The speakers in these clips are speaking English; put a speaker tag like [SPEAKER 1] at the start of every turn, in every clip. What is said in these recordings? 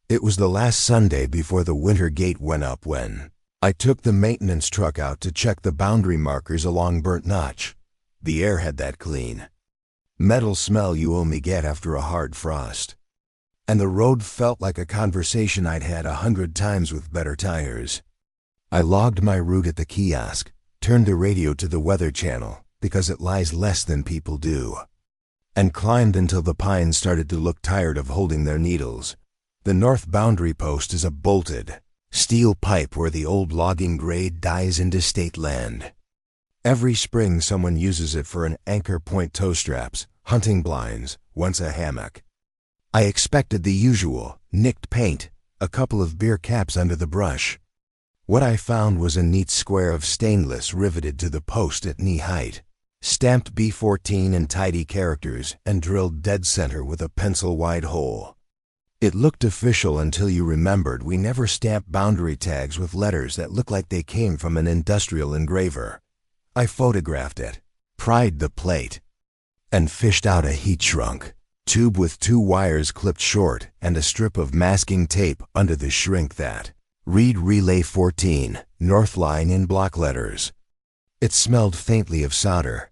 [SPEAKER 1] It was the last Sunday before the winter gate went up when I took the maintenance truck out to check the boundary markers along Burnt Notch. The air had that clean metal smell you only get after a hard frost. And the road felt like a conversation I'd had 100 times with better tires. I logged my route at the kiosk, turned the radio to the Weather Channel, because it lies less than people do, and climbed until the pines started to look tired of holding their needles. The north boundary post is a bolted steel pipe where the old logging grade dies into state land. Every spring someone uses it for an anchor point tow straps, hunting blinds, once a hammock. I expected the usual, nicked paint, a couple of beer caps under the brush. What I found was a neat square of stainless riveted to the post at knee height, stamped B14 in tidy characters and drilled dead center with a pencil-wide hole. It looked official until you remembered we never stamped boundary tags with letters that looked like they came from an industrial engraver. I photographed it, pried the plate, and fished out a heat-shrunk tube with 2 wires clipped short and a strip of masking tape under the shrink that read Relay 14, North Line in block letters. It smelled faintly of solder.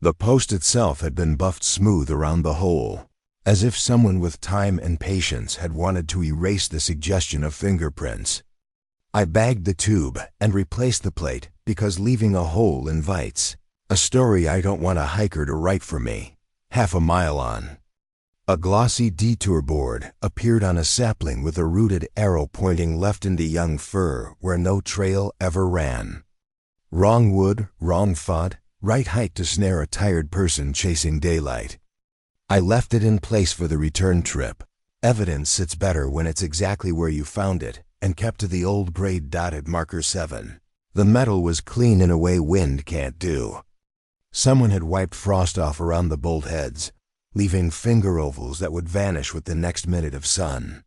[SPEAKER 1] The post itself had been buffed smooth around the hole, as if someone with time and patience had wanted to erase the suggestion of fingerprints. I bagged the tube and replaced the plate because leaving a hole invites a story I don't want a hiker to write for me, half a mile on. A glossy detour board appeared on a sapling with a rooted arrow pointing left into young fir where no trail ever ran. Wrong wood, wrong font, right height to snare a tired person chasing daylight. I left it in place for the return trip. Evidence sits better when it's exactly where you found it, and kept to the old grade dotted marker 7. The metal was clean in a way wind can't do. Someone had wiped frost off around the bolt heads, leaving finger ovals that would vanish with the next minute of sun.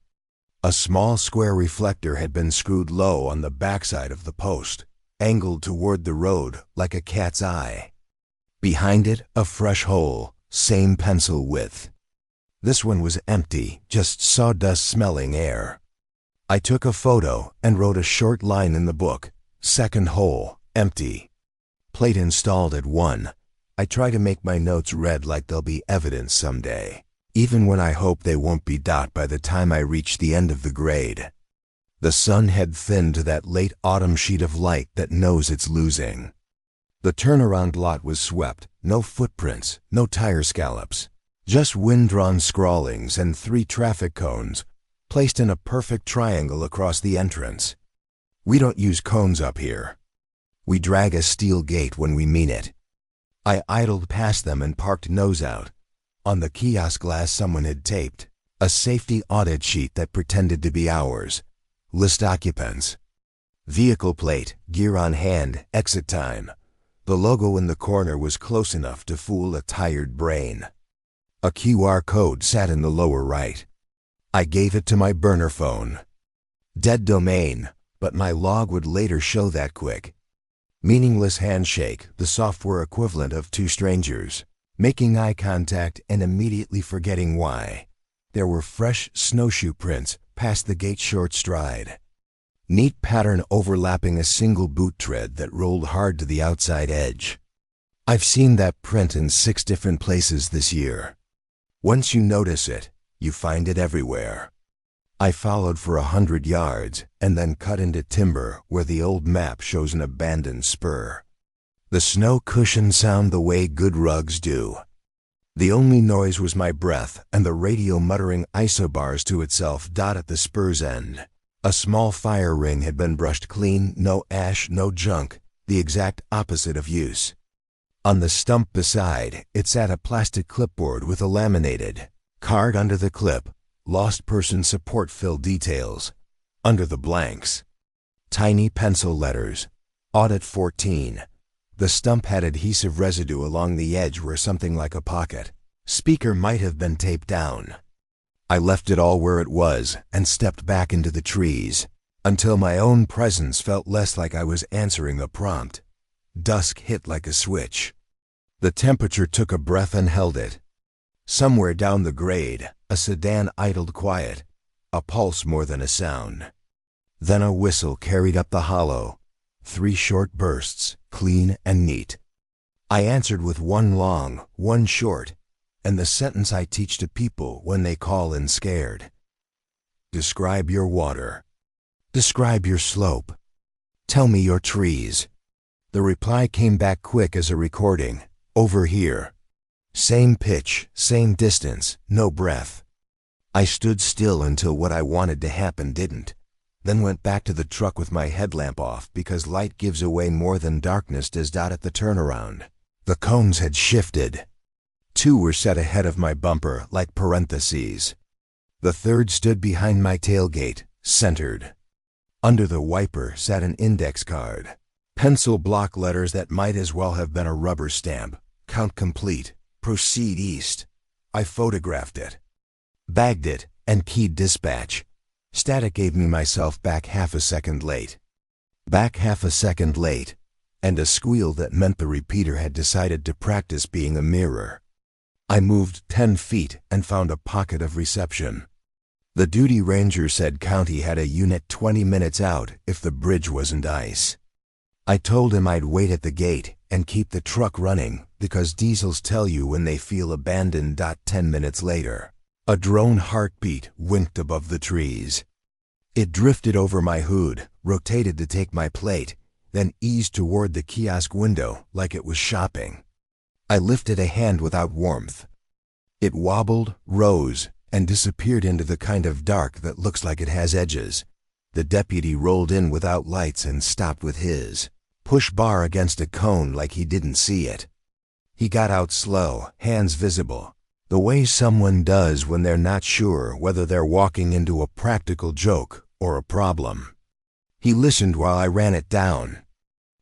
[SPEAKER 1] A small square reflector had been screwed low on the backside of the post, angled toward the road like a cat's eye. Behind it, a fresh hole, same pencil width. This one was empty, just sawdust-smelling air. I took a photo and wrote a short line in the book. Second hole, empty. Plate installed at 1. I try to make my notes read like they'll be evidence someday, even when I hope they won't be dot by the time I reach the end of the grade. The sun had thinned to that late autumn sheet of light that knows it's losing. The turnaround lot was swept, no footprints, no tire scallops, just wind-drawn scrawlings and 3 traffic cones placed in a perfect triangle across the entrance. We don't use cones up here. We drag a steel gate when we mean it. I idled past them and parked nose out. On the kiosk glass someone had taped a safety audit sheet that pretended to be ours. List occupants. Vehicle plate, gear on hand, exit time. The logo in the corner was close enough to fool a tired brain. A QR code sat in the lower right. I gave it to my burner phone. Dead domain, but my log would later show that quick. Meaningless handshake, the software equivalent of 2 strangers, making eye contact and immediately forgetting why. There were fresh snowshoe prints past the gate's short stride. Neat pattern overlapping a single boot tread that rolled hard to the outside edge. I've seen that print in 6 different places this year. Once you notice it, you find it everywhere. I followed for 100 yards and then cut into timber where the old map shows an abandoned spur. The snow cushioned sound the way good rugs do. The only noise was my breath and the radio muttering isobars to itself dot at the spur's end. A small fire ring had been brushed clean, no ash, no junk, the exact opposite of use. On the stump beside, it sat a plastic clipboard with a laminated card under the clip. Lost person support fill details. Under the blanks, tiny pencil letters. Audit 14. The stump had adhesive residue along the edge where something like a pocket speaker might have been taped down. I left it all where it was and stepped back into the trees until my own presence felt less like I was answering a prompt. Dusk hit like a switch. The temperature took a breath and held it. Somewhere down the grade, a sedan idled quiet. a pulse more than a sound. Then a whistle carried up the hollow. 3 short bursts, clean and neat. I answered with one long, one short, and the sentence I teach to people when they call in scared. Describe your water. Describe your slope. Tell me your trees. The reply came back quick as a recording. Over here. Same pitch, same distance, no breath. I stood still until what I wanted to happen didn't, then went back to the truck with my headlamp off because light gives away more than darkness does at the turnaround. The cones had shifted. 2 were set ahead of my bumper like parentheses. The 3rd stood behind my tailgate, centered. Under the wiper sat an index card. Pencil block letters that might as well have been a rubber stamp. Count complete. Proceed east. I photographed it, bagged it, and keyed dispatch. Static gave me myself back half a second late. Back half a second late, and a squeal that meant the repeater had decided to practice being a mirror. I moved 10 feet and found a pocket of reception. The duty ranger said county had a unit 20 minutes out if the bridge wasn't ice. I told him I'd wait at the gate and keep the truck running because diesels tell you when they feel abandoned. 10 minutes later, a drone heartbeat winked above the trees. It drifted over my hood, rotated to take my plate, then eased toward the kiosk window like it was shopping. I lifted a hand without warmth. It wobbled, rose, and disappeared into the kind of dark that looks like it has edges. The deputy rolled in without lights and stopped with his push bar against a cone like he didn't see it. He got out slow, hands visible, the way someone does when they're not sure whether they're walking into a practical joke or a problem. He listened while I ran it down.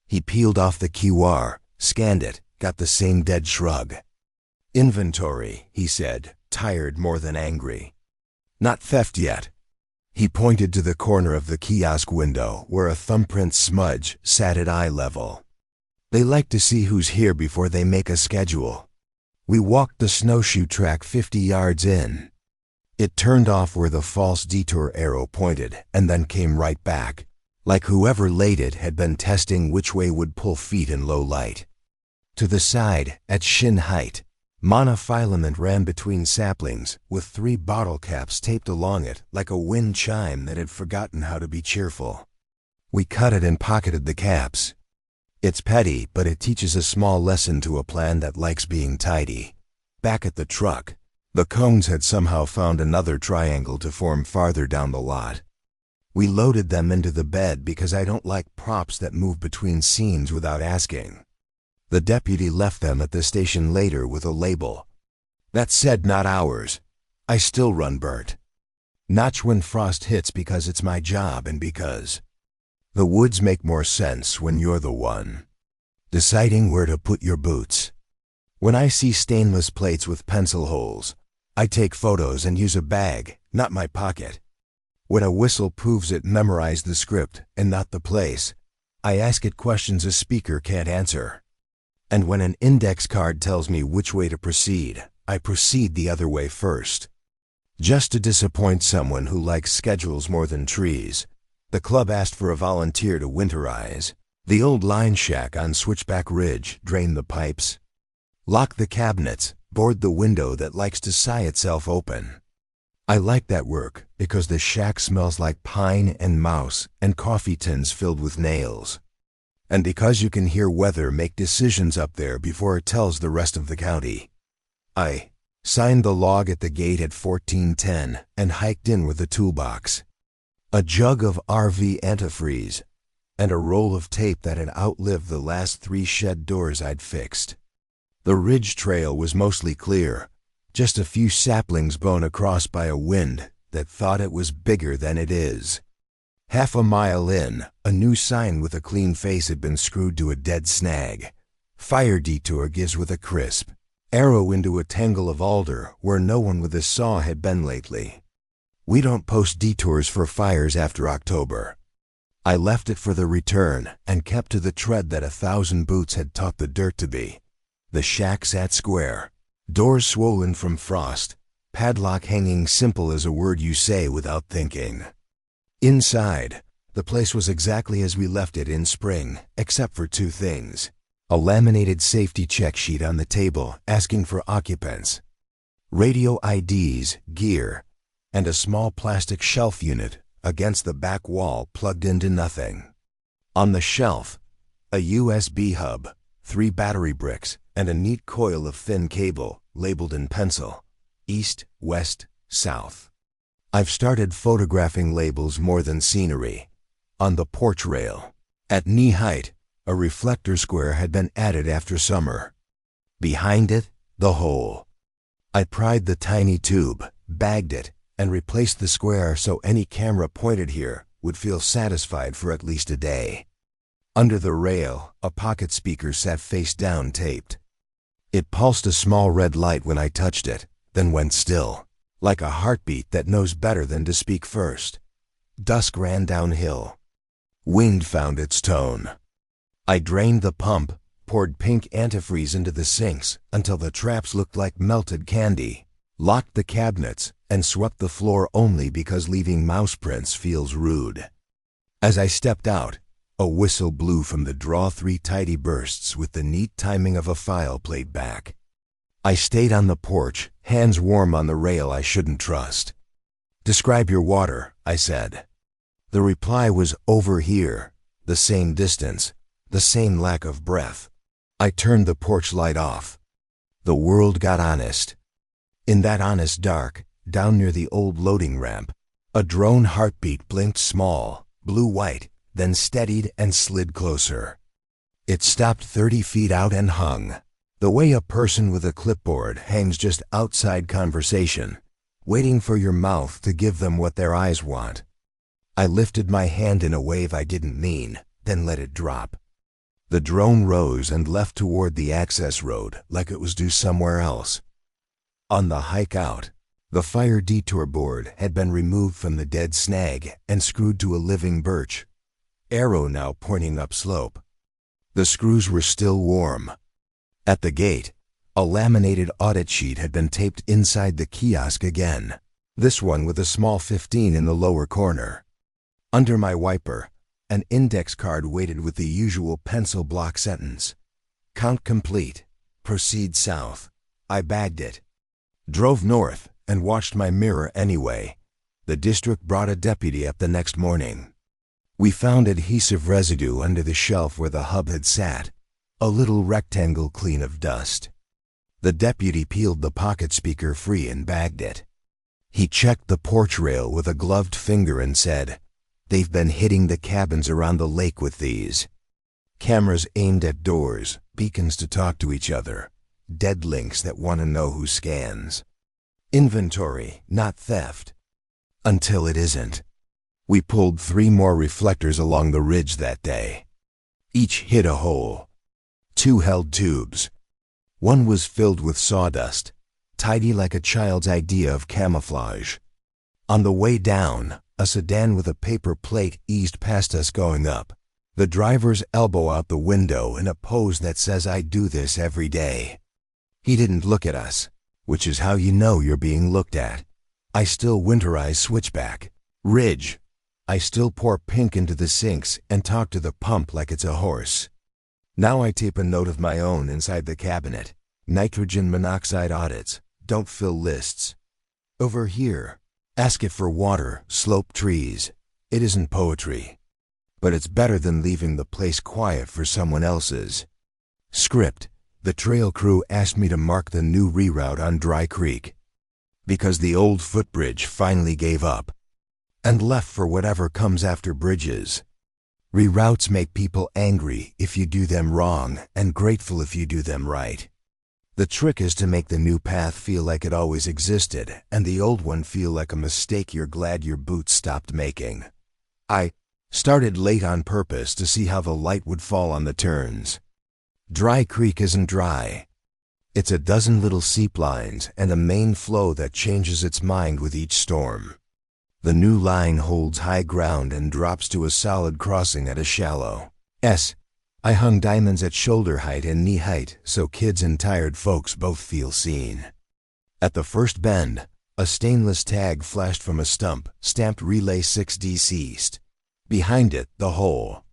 [SPEAKER 1] He peeled off the QR, scanned it, got the same dead shrug. Inventory, he said, tired more than angry. Not theft yet. He pointed to the corner of the kiosk window where a thumbprint smudge sat at eye level. They like to see who's here before they make a schedule. We walked the snowshoe track 50 yards in. It turned off where the false detour arrow pointed and then came right back, like whoever laid it had been testing which way would pull feet in low light. To the side, at shin height, monofilament ran between saplings with 3 bottle caps taped along it like a wind chime that had forgotten how to be cheerful. We cut it and pocketed the caps. It's petty, but it teaches a small lesson to a plan that likes being tidy. Back at the truck, the cones had somehow found another triangle to form farther down the lot. We loaded them into the bed because I don't like props that move between scenes without asking. The deputy left them at the station later with a label that said not ours. I still run burnt. Notch when frost hits because it's my job and because the woods make more sense when you're the one deciding where to put your boots. When I see stainless plates with pencil holes, I take photos and use a bag, not my pocket. When a whistle proves it memorized the script and not the place, I ask it questions a speaker can't answer. And when an index card tells me which way to proceed, I proceed the other way first. Just to disappoint someone who likes schedules more than trees, the club asked for a volunteer to winterize the old line shack on Switchback Ridge, drain the pipes, lock the cabinets, board the window that likes to sigh itself open. I like that work because the shack smells like pine and mouse and coffee tins filled with nails. And because you can hear weather make decisions up there before it tells the rest of the county. I signed the log at the gate at 1410 and hiked in with a toolbox, a jug of RV antifreeze, and a roll of tape that had outlived the last 3 shed doors I'd fixed. The ridge trail was mostly clear, just a few saplings blown across by a wind that thought it was bigger than it is. Half a mile in, a new sign with a clean face had been screwed to a dead snag. Fire detour gives with a crisp arrow into a tangle of alder where no one with a saw had been lately. We don't post detours for fires after October. I left it for the return and kept to the tread that 1,000 boots had taught the dirt to be. The shack sat square, doors swollen from frost, padlock hanging simple as a word you say without thinking. Inside, the place was exactly as we left it in spring, except for two things. A laminated safety check sheet on the table asking for occupants, radio IDs, gear, and a small plastic shelf unit against the back wall plugged into nothing. On the shelf, a USB hub, 3 battery bricks, and a neat coil of thin cable labeled in pencil, east, west, south. I've started photographing labels more than scenery. On the porch rail, at knee height, a reflector square had been added after summer. Behind it, the hole. I pried the tiny tube, bagged it, and replaced the square so any camera pointed here would feel satisfied for at least a day. Under the rail, a pocket speaker sat face down taped. It pulsed a small red light when I touched it, then went still, like a heartbeat that knows better than to speak first. Dusk ran downhill. Wind found its tone. I drained the pump, poured pink antifreeze into the sinks until the traps looked like melted candy, locked the cabinets, and swept the floor only because leaving mouse prints feels rude. As I stepped out, a whistle blew from the draw 3 tidy bursts with the neat timing of a file played back. I stayed on the porch, hands warm on the rail I shouldn't trust. "Describe your water," I said. The reply was "over here," the same distance, the same lack of breath. I turned the porch light off. The world got honest. In that honest dark, down near the old loading ramp, a drone heartbeat blinked small, blue-white, then steadied and slid closer. It stopped 30 feet out and hung, the way a person with a clipboard hangs just outside conversation, waiting for your mouth to give them what their eyes want. I lifted my hand in a wave I didn't mean, then let it drop. The drone rose and left toward the access road like it was due somewhere else. On the hike out, the fire detour board had been removed from the dead snag and screwed to a living birch, arrow now pointing upslope. The screws were still warm. At the gate, a laminated audit sheet had been taped inside the kiosk again, this one with a small 15 in the lower corner. Under my wiper, an index card waited with the usual pencil block sentence. "Count complete. Proceed south." I bagged it. Drove north and watched my mirror anyway. The district brought a deputy up the next morning. We found adhesive residue under the shelf where the hub had sat, a little rectangle clean of dust. The deputy peeled the pocket speaker free and bagged it. He checked the porch rail with a gloved finger and said, "They've been hitting the cabins around the lake with these." Cameras aimed at doors, beacons to talk to each other, dead links that want to know who scans. Inventory, not theft. Until it isn't. We pulled 3 more reflectors along the ridge that day. Each hit a hole. 2 held tubes. One was filled with sawdust, tidy like a child's idea of camouflage. On the way down, a sedan with a paper plate eased past us going up, the driver's elbow out the window in a pose that says "I do this every day." He didn't look at us, which is how you know you're being looked at. I still winterize switchback. Ridge. I still pour pink into the sinks and talk to the pump like it's a horse. Now I tape a note of my own inside the cabinet. Nitrogen monoxide audits. Don't fill lists. Over here. Ask it for water, slope trees. It isn't poetry. But it's better than leaving the place quiet for someone else's. Script. The trail crew asked me to mark the new reroute on Dry Creek. Because the old footbridge finally gave up. And left for whatever comes after bridges. Reroutes make people angry if you do them wrong and grateful if you do them right. The trick is to make the new path feel like it always existed and the old one feel like a mistake you're glad your boots stopped making. I started late on purpose to see how the light would fall on the turns. Dry Creek isn't dry. It's a dozen little seep lines and a main flow that changes its mind with each storm. The new line holds high ground and drops to a solid crossing at a shallow S. I hung diamonds at shoulder height and knee height so kids and tired folks both feel seen. At the first bend, A stainless tag flashed from a stump, stamped Relay 6 deceased. Behind it, the hole.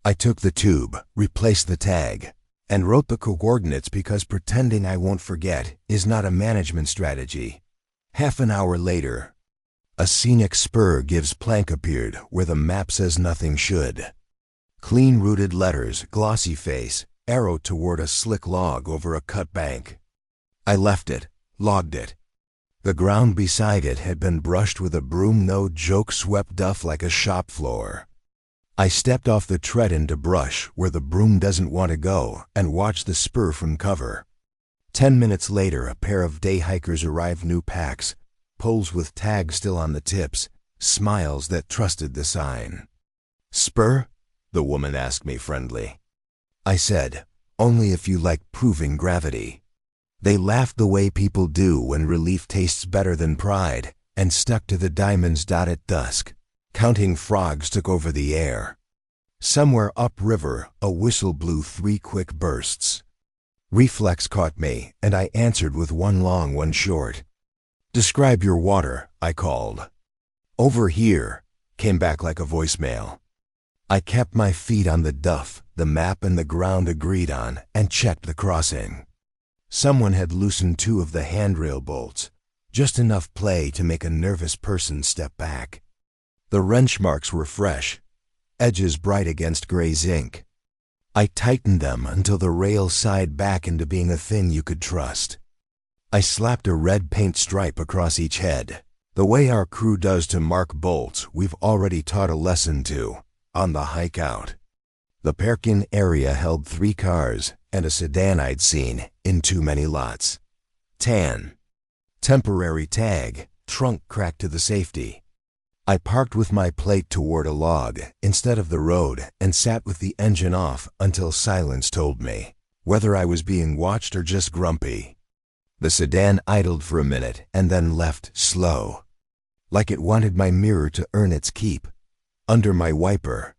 [SPEAKER 1] I took the tube, replaced the tag, and wrote the coordinates because pretending I won't forget is not a management strategy. Half an hour later, a scenic spur gives plank appeared where the map says nothing should. Clean rooted letters, glossy face, arrow toward a slick log over a cut bank. I left it, logged it. The ground beside it had been brushed with a broom, no joke, swept off like a shop floor. I stepped off the tread into brush where the broom doesn't want to go and watched the spur from cover. 10 minutes later, a pair of day hikers arrived, new packs, poles with tags still on the tips, smiles that trusted the sign. "Spur?" the woman asked me friendly. I said, "Only if you like proving gravity." They laughed the way people do when relief tastes better than pride, and stuck to the diamonds. At dusk, counting frogs took over the air. Somewhere upriver, a whistle blew 3 quick bursts. Reflex caught me, and I answered with one long, one short. "Describe your water," I called. "Over here," came back like a voicemail. I kept my feet on the duff, the map and the ground agreed on, and checked the crossing. Someone had loosened 2 of the handrail bolts, just enough play to make a nervous person step back. The wrench marks were fresh, edges bright against gray zinc. I tightened them until the rail sighed back into being a thing you could trust. I slapped a red paint stripe across each head, the way our crew does to mark bolts we've already taught a lesson to, on the hike out. The parking area held 3 cars and a sedan I'd seen in too many lots. Tan. Temporary tag, trunk cracked to the safety. I parked with my plate toward a log instead of the road and sat with the engine off until silence told me whether I was being watched or just grumpy. The sedan idled for a minute and then left slow, like it wanted my mirror to earn its keep. Under my wiper.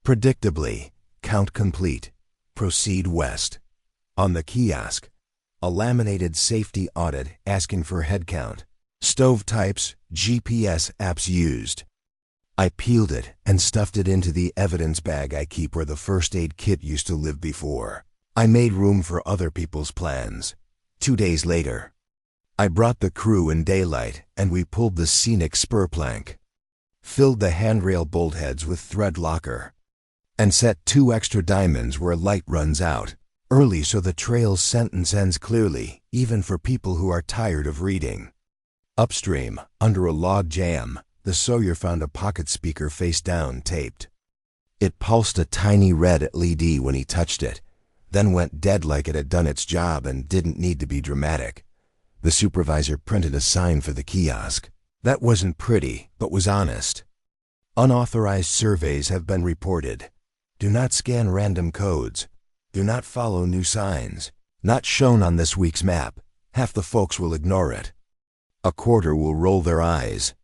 [SPEAKER 1] Predictably, count complete. Proceed west. On the kiosk, a laminated safety audit asking for head count. Stove types, GPS apps used. I peeled it and stuffed it into the evidence bag I keep where the first aid kit used to live before. I made room for other people's plans. 2 days later, I brought the crew in daylight and we pulled the scenic spur plank, filled the handrail bolt heads with thread locker, and set 2 extra diamonds where light runs out early so the trail's sentence ends clearly, even for people who are tired of reading. Upstream, under a log jam, the sawyer found a pocket speaker face down, taped. It pulsed a tiny red LED when he touched it, then went dead like it had done its job and didn't need to be dramatic. The supervisor printed a sign for the kiosk. That wasn't pretty, but was honest. Unauthorized surveys have been reported. Do not scan random codes. Do not follow new signs. Not shown on this week's map. Half the folks will ignore it. A quarter will roll their eyes.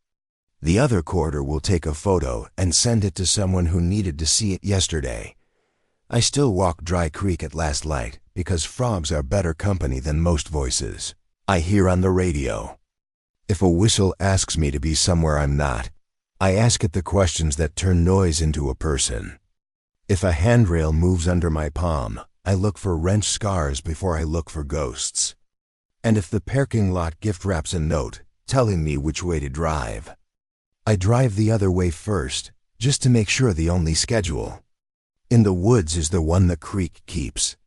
[SPEAKER 1] The other quarter will take a photo and send it to someone who needed to see it yesterday. I still walk Dry Creek at last light because frogs are better company than most voices I hear on the radio. If a whistle asks me to be somewhere I'm not, I ask it the questions that turn noise into a person. If a handrail moves under my palm, I look for wrench scars before I look for ghosts. And if the parking lot gift wraps a note telling me which way to drive, I drive the other way first, just to make sure the only schedule in the woods is the one the creek keeps.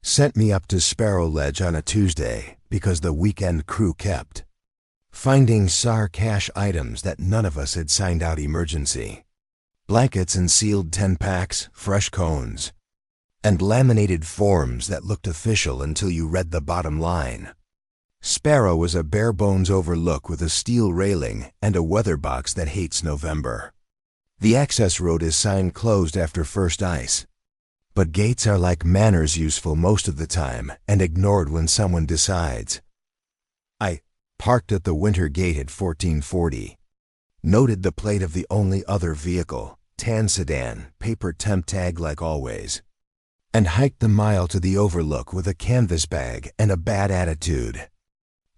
[SPEAKER 1] Sent me up to Sparrow Ledge on a Tuesday because the weekend crew kept finding SAR cash items that none of us had signed out emergency. Blankets and sealed 10-packs, fresh cones, and laminated forms that looked official until you read the bottom line. Sparrow was a bare-bones overlook with a steel railing and a weather box that hates November. The access road is signed closed after first ice. But gates are like manners, useful most of the time and ignored when someone decides. I parked at the winter gate at 1440. Noted the plate of the only other vehicle, tan sedan, paper temp tag like always, and hiked the mile to the overlook with a canvas bag and a bad attitude.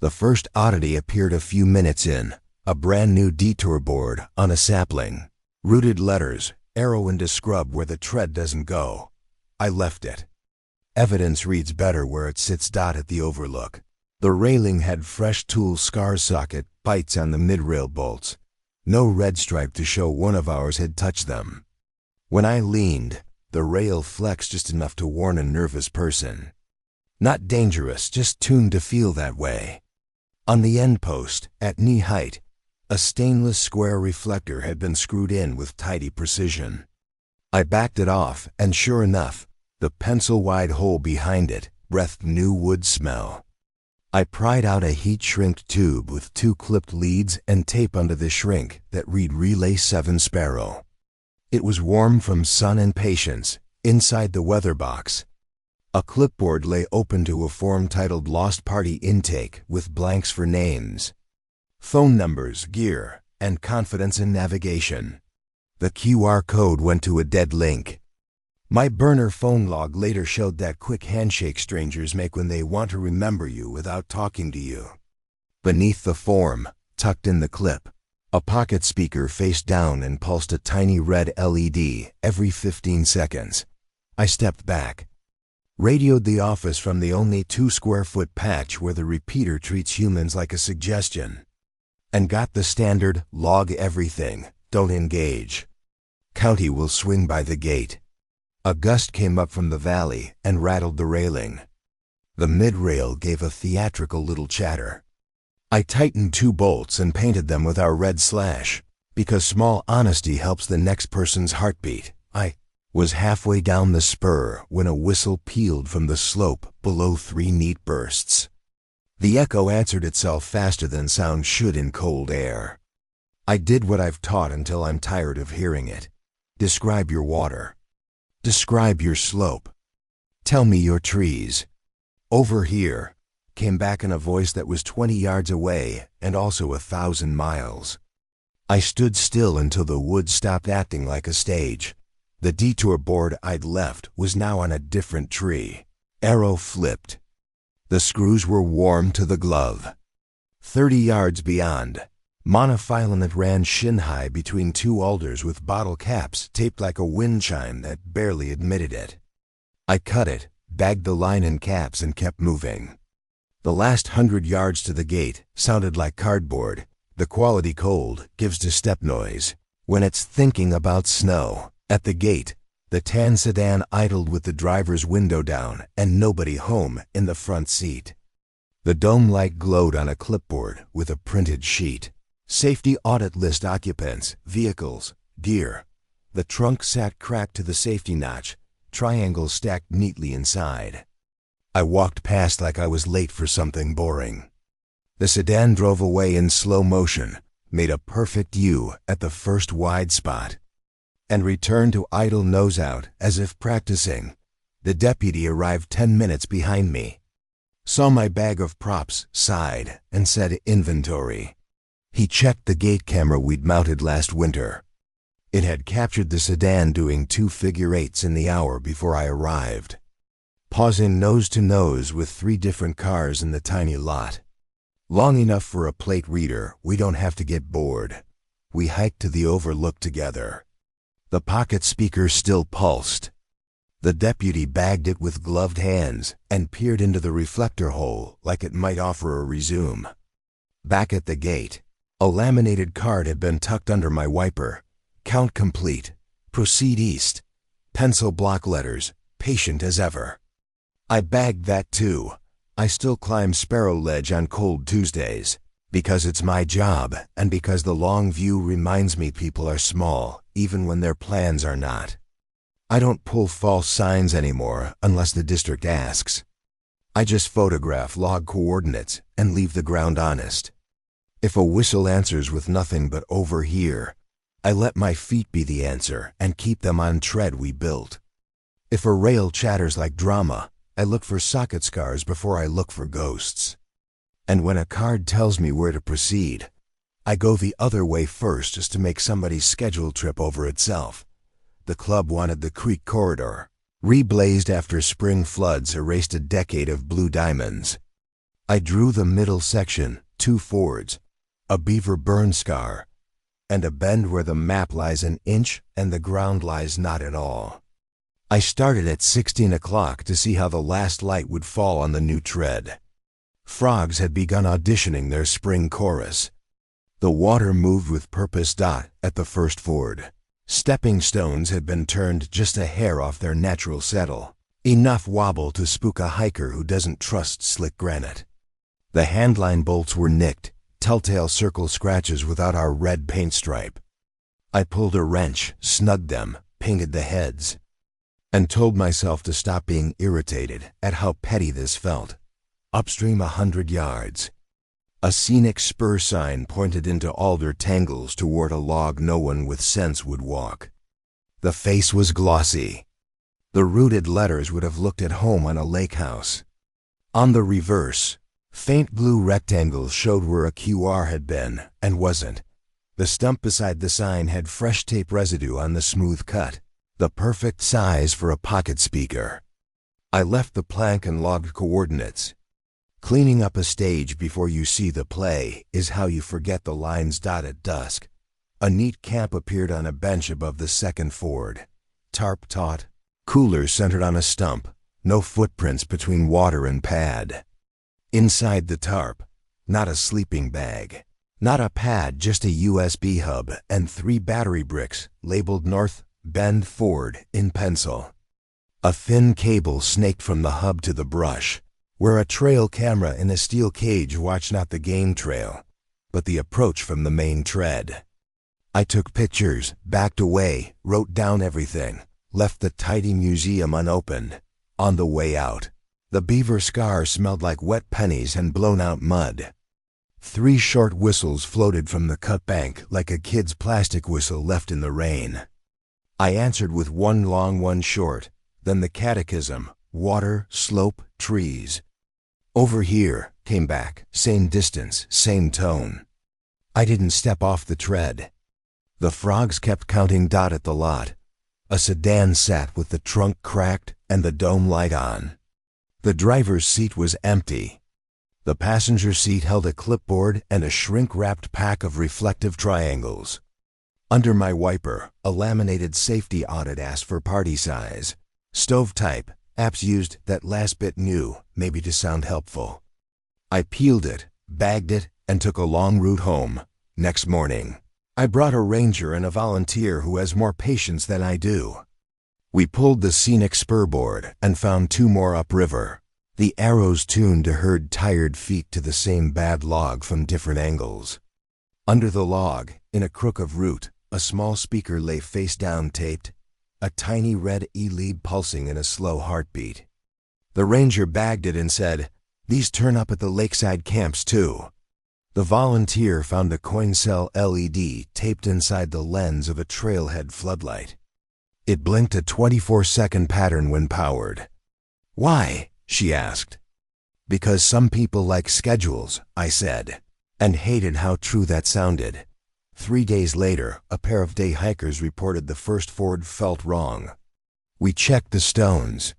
[SPEAKER 1] The first oddity appeared a few minutes in, a brand new detour board on a sapling. Rooted letters, arrow into scrub where the tread doesn't go. I left it. Evidence reads better where it sits. At the overlook. The railing had fresh tool scar socket bites on the mid-rail bolts. No red stripe to show one of ours had touched them. When I leaned, the rail flexed just enough to warn a nervous person. Not dangerous, just tuned to feel that way. On the end post, at knee height, a stainless square reflector had been screwed in with tidy precision. I backed it off, and sure enough, the pencil-wide hole behind it breathed new wood smell. I pried out a heat-shrinked tube with 2 clipped leads and tape under the shrink that read Relay 7 Sparrow. It was warm from sun and patience, inside the weather box. A clipboard lay open to a form titled Lost Party Intake with blanks for names, phone numbers, gear, and confidence in navigation. The QR code went to a dead link. My burner phone log later showed that quick handshake strangers make when they want to remember you without talking to you. Beneath the form, tucked in the clip, a pocket speaker face down and pulsed a tiny red LED every 15 seconds. I stepped back, radioed the office from the only 2-square-foot patch where the repeater treats humans like a suggestion, and got the standard log everything, don't engage. County will swing by the gate. A gust came up from the valley and rattled the railing. The mid-rail gave a theatrical little chatter. I tightened 2 bolts and painted them with our red slash, because small honesty helps the next person's heartbeat. I was halfway down the spur when a whistle pealed from the slope below 3 neat bursts. The echo answered itself faster than sound should in cold air. I did what I've taught until I'm tired of hearing it. Describe your water. Describe your slope. Tell me your trees. Over here, came back in a voice that was 20 yards away and also 1,000 miles. I stood still until the woods stopped acting like a stage. The detour board I'd left was now on a different tree. Arrow flipped. The screws were warm to the glove. 30 yards beyond, monophyllum ran shin-high between 2 alders with bottle caps taped like a wind chime that barely admitted it. I cut it, bagged the line in caps, and kept moving. The last 100 yards to the gate sounded like cardboard. The quality cold gives to step noise when it's thinking about snow. At the gate, the tan sedan idled with the driver's window down and nobody home in the front seat. The dome light glowed on a clipboard with a printed sheet. Safety audit list occupants, vehicles, gear. The trunk sat cracked to the safety notch, triangles stacked neatly inside. I walked past like I was late for something boring. The sedan drove away in slow motion, made a perfect U at the first wide spot, and returned to idle nose out as if practicing. The deputy arrived 10 minutes behind me, saw my bag of props, sighed, and said inventory. He checked the gate camera we'd mounted last winter. It had captured the sedan doing 2 figure-8s in the hour before I arrived, pausing nose to nose with 3 different cars in the tiny lot. Long enough for a plate reader, we don't have to get bored. We hiked to the overlook together. The pocket speaker still pulsed. The deputy bagged it with gloved hands and peered into the reflector hole like it might offer a resume. Back at the gate, a laminated card had been tucked under my wiper. Count complete. Proceed east. Pencil block letters. Patient as ever. I bagged that too. I still climb Sparrow Ledge on cold Tuesdays, because it's my job and because the long view reminds me people are small, even when their plans are not. I don't pull false signs anymore unless the district asks. I just photograph log coordinates and leave the ground honest. If a whistle answers with nothing but over here, I let my feet be the answer and keep them on tread we built. If a rail chatters like drama, I look for socket scars before I look for ghosts. And when a card tells me where to proceed, I go the other way first just to make somebody's schedule trip over itself. The club wanted the creek corridor, reblazed after spring floods erased a decade of blue diamonds. I drew the middle section, 2 fords, a beaver burn scar, and a bend where the map lies an inch and the ground lies not at all. I started at 16 o'clock to see how the last light would fall on the new tread. Frogs had begun auditioning their spring chorus. The water moved with purpose. At the first ford, stepping stones had been turned just a hair off their natural settle, enough wobble to spook a hiker who doesn't trust slick granite. The handline bolts were nicked, telltale circle scratches without our red paint stripe. I pulled a wrench, snugged them, painted the heads, and told myself to stop being irritated at how petty this felt. Upstream 100 yards, a scenic spur sign pointed into alder tangles toward a log no one with sense would walk. The face was glossy. The rooted letters would have looked at home on a lake house. On the reverse, faint blue rectangles showed where a QR had been and wasn't. The stump beside the sign had fresh tape residue on the smooth cut, the perfect size for a pocket speaker. I left the plank and logged coordinates. Cleaning up a stage before you see the play is how you forget the lines. At dusk, a neat camp appeared on a bench above the second ford. Tarp taut, cooler centered on a stump, no footprints between water and pad. Inside the tarp, not a sleeping bag, not a pad, just a USB hub and 3 battery bricks labeled North Bend Ford in pencil. A thin cable snaked from the hub to the brush, where a trail camera in a steel cage watched not the game trail, but the approach from the main tread. I took pictures, backed away, wrote down everything, left the tidy museum unopened. On the way out, the beaver scar smelled like wet pennies and blown out mud. 3 short whistles floated from the cut bank like a kid's plastic whistle left in the rain. I answered with 1 long, 1 short, then the catechism, water, slope, trees. Over here, came back, same distance, same tone. I didn't step off the tread. The frogs kept counting. At the lot, a sedan sat with the trunk cracked and the dome light on. The driver's seat was empty. The passenger seat held a clipboard and a shrink-wrapped pack of reflective triangles. Under my wiper, a laminated safety audit asked for party size. Stove type, apps used that last bit new, maybe to sound helpful. I peeled it, bagged it, and took a long route home. Next morning, I brought a ranger and a volunteer who has more patience than I do. We pulled the scenic spurboard and found 2 more upriver. The arrows tuned to herd tired feet to the same bad log from different angles. Under the log, in a crook of root, a small speaker lay face down taped, a tiny red E-lead pulsing in a slow heartbeat. The ranger bagged it and said, "These turn up at the lakeside camps too." The volunteer found a coin cell LED taped inside the lens of a trailhead floodlight. It blinked a 24-second pattern when powered. "Why?" she asked. "Because some people like schedules," I said, and hated how true that sounded. 3 days later, a pair of day hikers reported the first ford felt wrong. We checked the stones.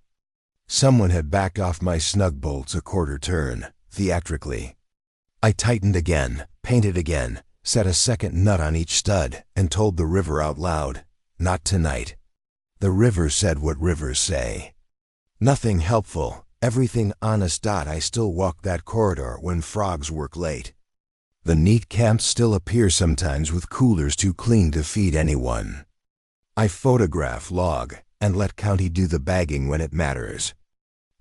[SPEAKER 1] Someone had backed off my snug bolts a quarter turn, theatrically. I tightened again, painted again, set a second nut on each stud, and told the river out loud, "Not tonight." The river said what rivers say. Nothing helpful, everything honest. I still walk that corridor when frogs work late. The neat camps still appear sometimes with coolers too clean to feed anyone. I photograph, log, and let county do the bagging when it matters.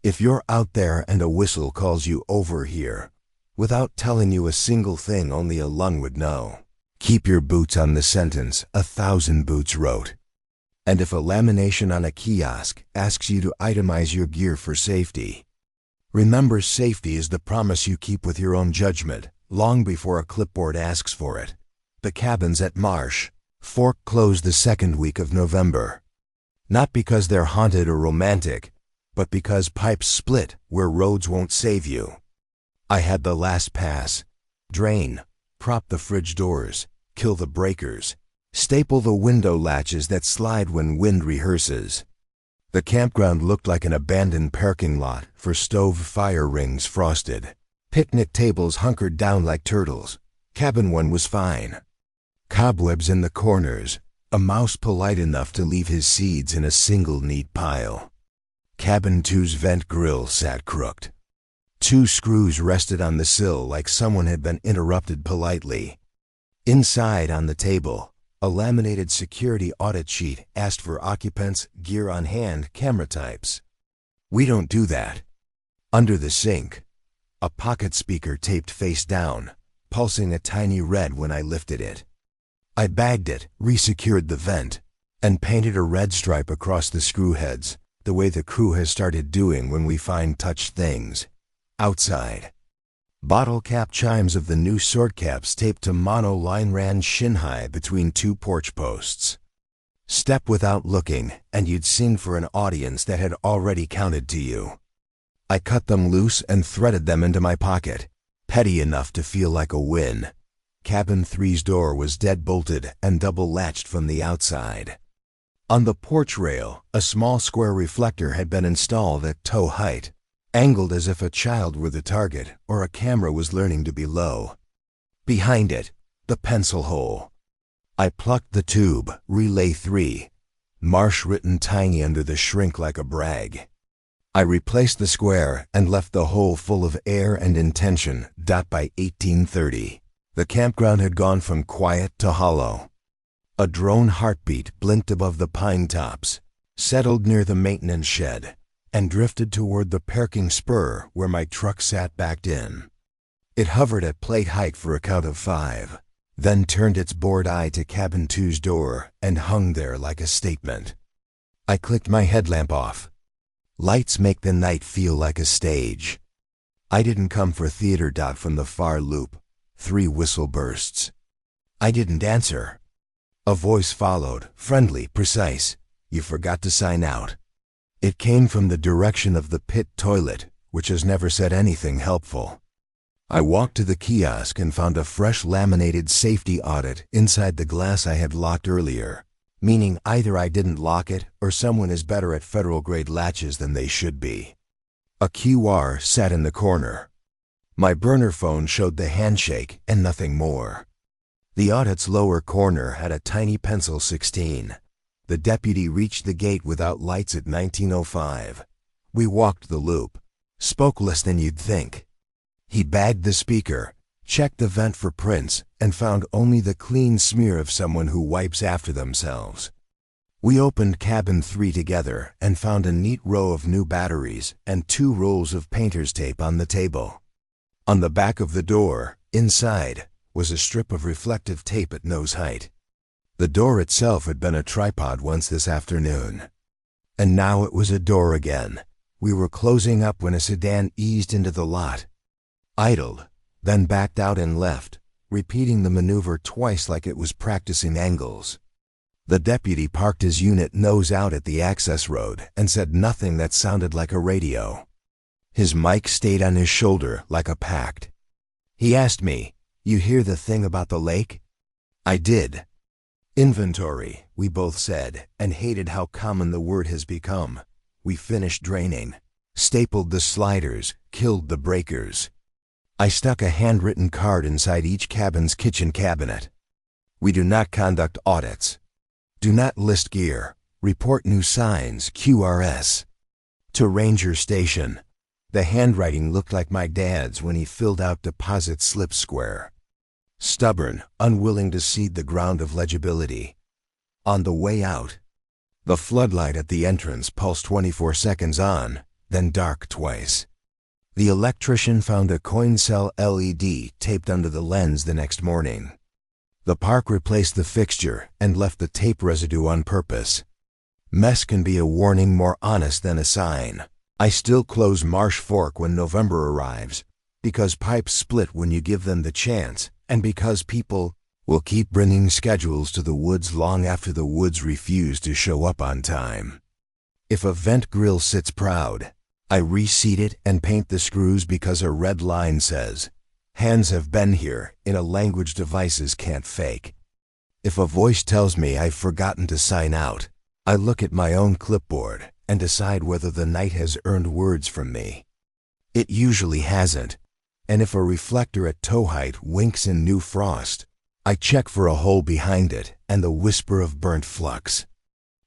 [SPEAKER 1] If you're out there and a whistle calls you over here, without telling you a single thing only a lung would know, keep your boots on the sentence 1,000 boots wrote. And if a lamination on a kiosk asks you to itemize your gear for safety, remember safety is the promise you keep with your own judgment, long before a clipboard asks for it. The cabins at Marsh Fork closed the second week of November. Not because they're haunted or romantic, but because pipes split where roads won't save you. I had the last pass. Drain, prop the fridge doors, kill the breakers, staple the window latches that slide when wind rehearses. The campground looked like an abandoned parking lot for stove fire rings frosted. Picnic tables hunkered down like turtles. Cabin 1 was fine. Cobwebs in the corners, a mouse polite enough to leave his seeds in a single neat pile. Cabin 2's vent grill sat crooked. 2 screws rested on the sill like someone had been interrupted politely. Inside on the table, a laminated security audit sheet asked for occupants, gear on hand, camera types. We don't do that. Under the sink, a pocket speaker taped face down, pulsing a tiny red when I lifted it. I bagged it, resecured the vent, and painted a red stripe across the screw heads, the way the crew has started doing when we find touched things. Outside. Bottle cap chimes of the new sword caps taped to mono-line ran shin-high between 2 porch posts. Step without looking, and you'd sing for an audience that had already counted to you. I cut them loose and threaded them into my pocket, petty enough to feel like a win. Cabin 3's door was dead-bolted and double-latched from the outside. On the porch rail, a small square reflector had been installed at toe height, angled as if a child were the target or a camera was learning to be low. Behind it, the pencil hole. I plucked the tube, relay 3, Marsh written tiny under the shrink like a brag. I replaced the square and left the hole full of air and intention. By 1830, the campground had gone from quiet to hollow. A drone heartbeat blinked above the pine tops, settled near the maintenance shed, and drifted toward the parking spur where my truck sat backed in. It hovered at plate height for a count of 5, then turned its bored eye to cabin 2's door and hung there like a statement. I clicked my headlamp off. Lights make the night feel like a stage. I didn't come for theater. From the far loop, 3 whistle bursts. I didn't answer. A voice followed, friendly, precise. You forgot to sign out. It came from the direction of the pit toilet, which has never said anything helpful. I walked to the kiosk and found a fresh laminated safety audit inside the glass I had locked earlier, meaning either I didn't lock it or someone is better at federal-grade latches than they should be. A QR sat in the corner. My burner phone showed the handshake and nothing more. The audit's lower corner had a tiny pencil 16. The deputy reached the gate without lights at 19:05. We walked the loop, spoke less than you'd think. He bagged the speaker, checked the vent for prints, and found only the clean smear of someone who wipes after themselves. We opened cabin 3 together and found a neat row of new batteries and 2 rolls of painter's tape on the table. On the back of the door, inside, was a strip of reflective tape at nose height. The door itself had been a tripod once this afternoon. And now it was a door again. We were closing up when a sedan eased into the lot, idled, then backed out and left, repeating the maneuver twice like it was practicing angles. The deputy parked his unit nose out at the access road and said nothing that sounded like a radio. His mic stayed on his shoulder like a pact. He asked me, "You hear the thing about the lake?" I did. Inventory, we both said, and hated how common the word has become. We finished draining, stapled the sliders, killed the breakers. I stuck a handwritten card inside each cabin's kitchen cabinet. We do not conduct audits. Do not list gear. Report new signs, QRS. To Ranger Station. The handwriting looked like my dad's when he filled out deposit slip square. Stubborn, unwilling to cede the ground of legibility. On the way out, the floodlight at the entrance pulsed 24 seconds on, then dark twice. The electrician found a coin cell LED taped under the lens the next morning. The park replaced the fixture and left the tape residue on purpose. Mess can be a warning more honest than a sign. I still close Marsh Fork when November arrives, because pipes split when you give them the chance, and because people will keep bringing schedules to the woods long after the woods refuse to show up on time. If a vent grill sits proud, I reseat it and paint the screws because a red line says, "Hands have been here," in a language devices can't fake. If a voice tells me I've forgotten to sign out, I look at my own clipboard and decide whether the night has earned words from me. It usually hasn't, and if a reflector at toe height winks in new frost, I check for a hole behind it and the whisper of burnt flux.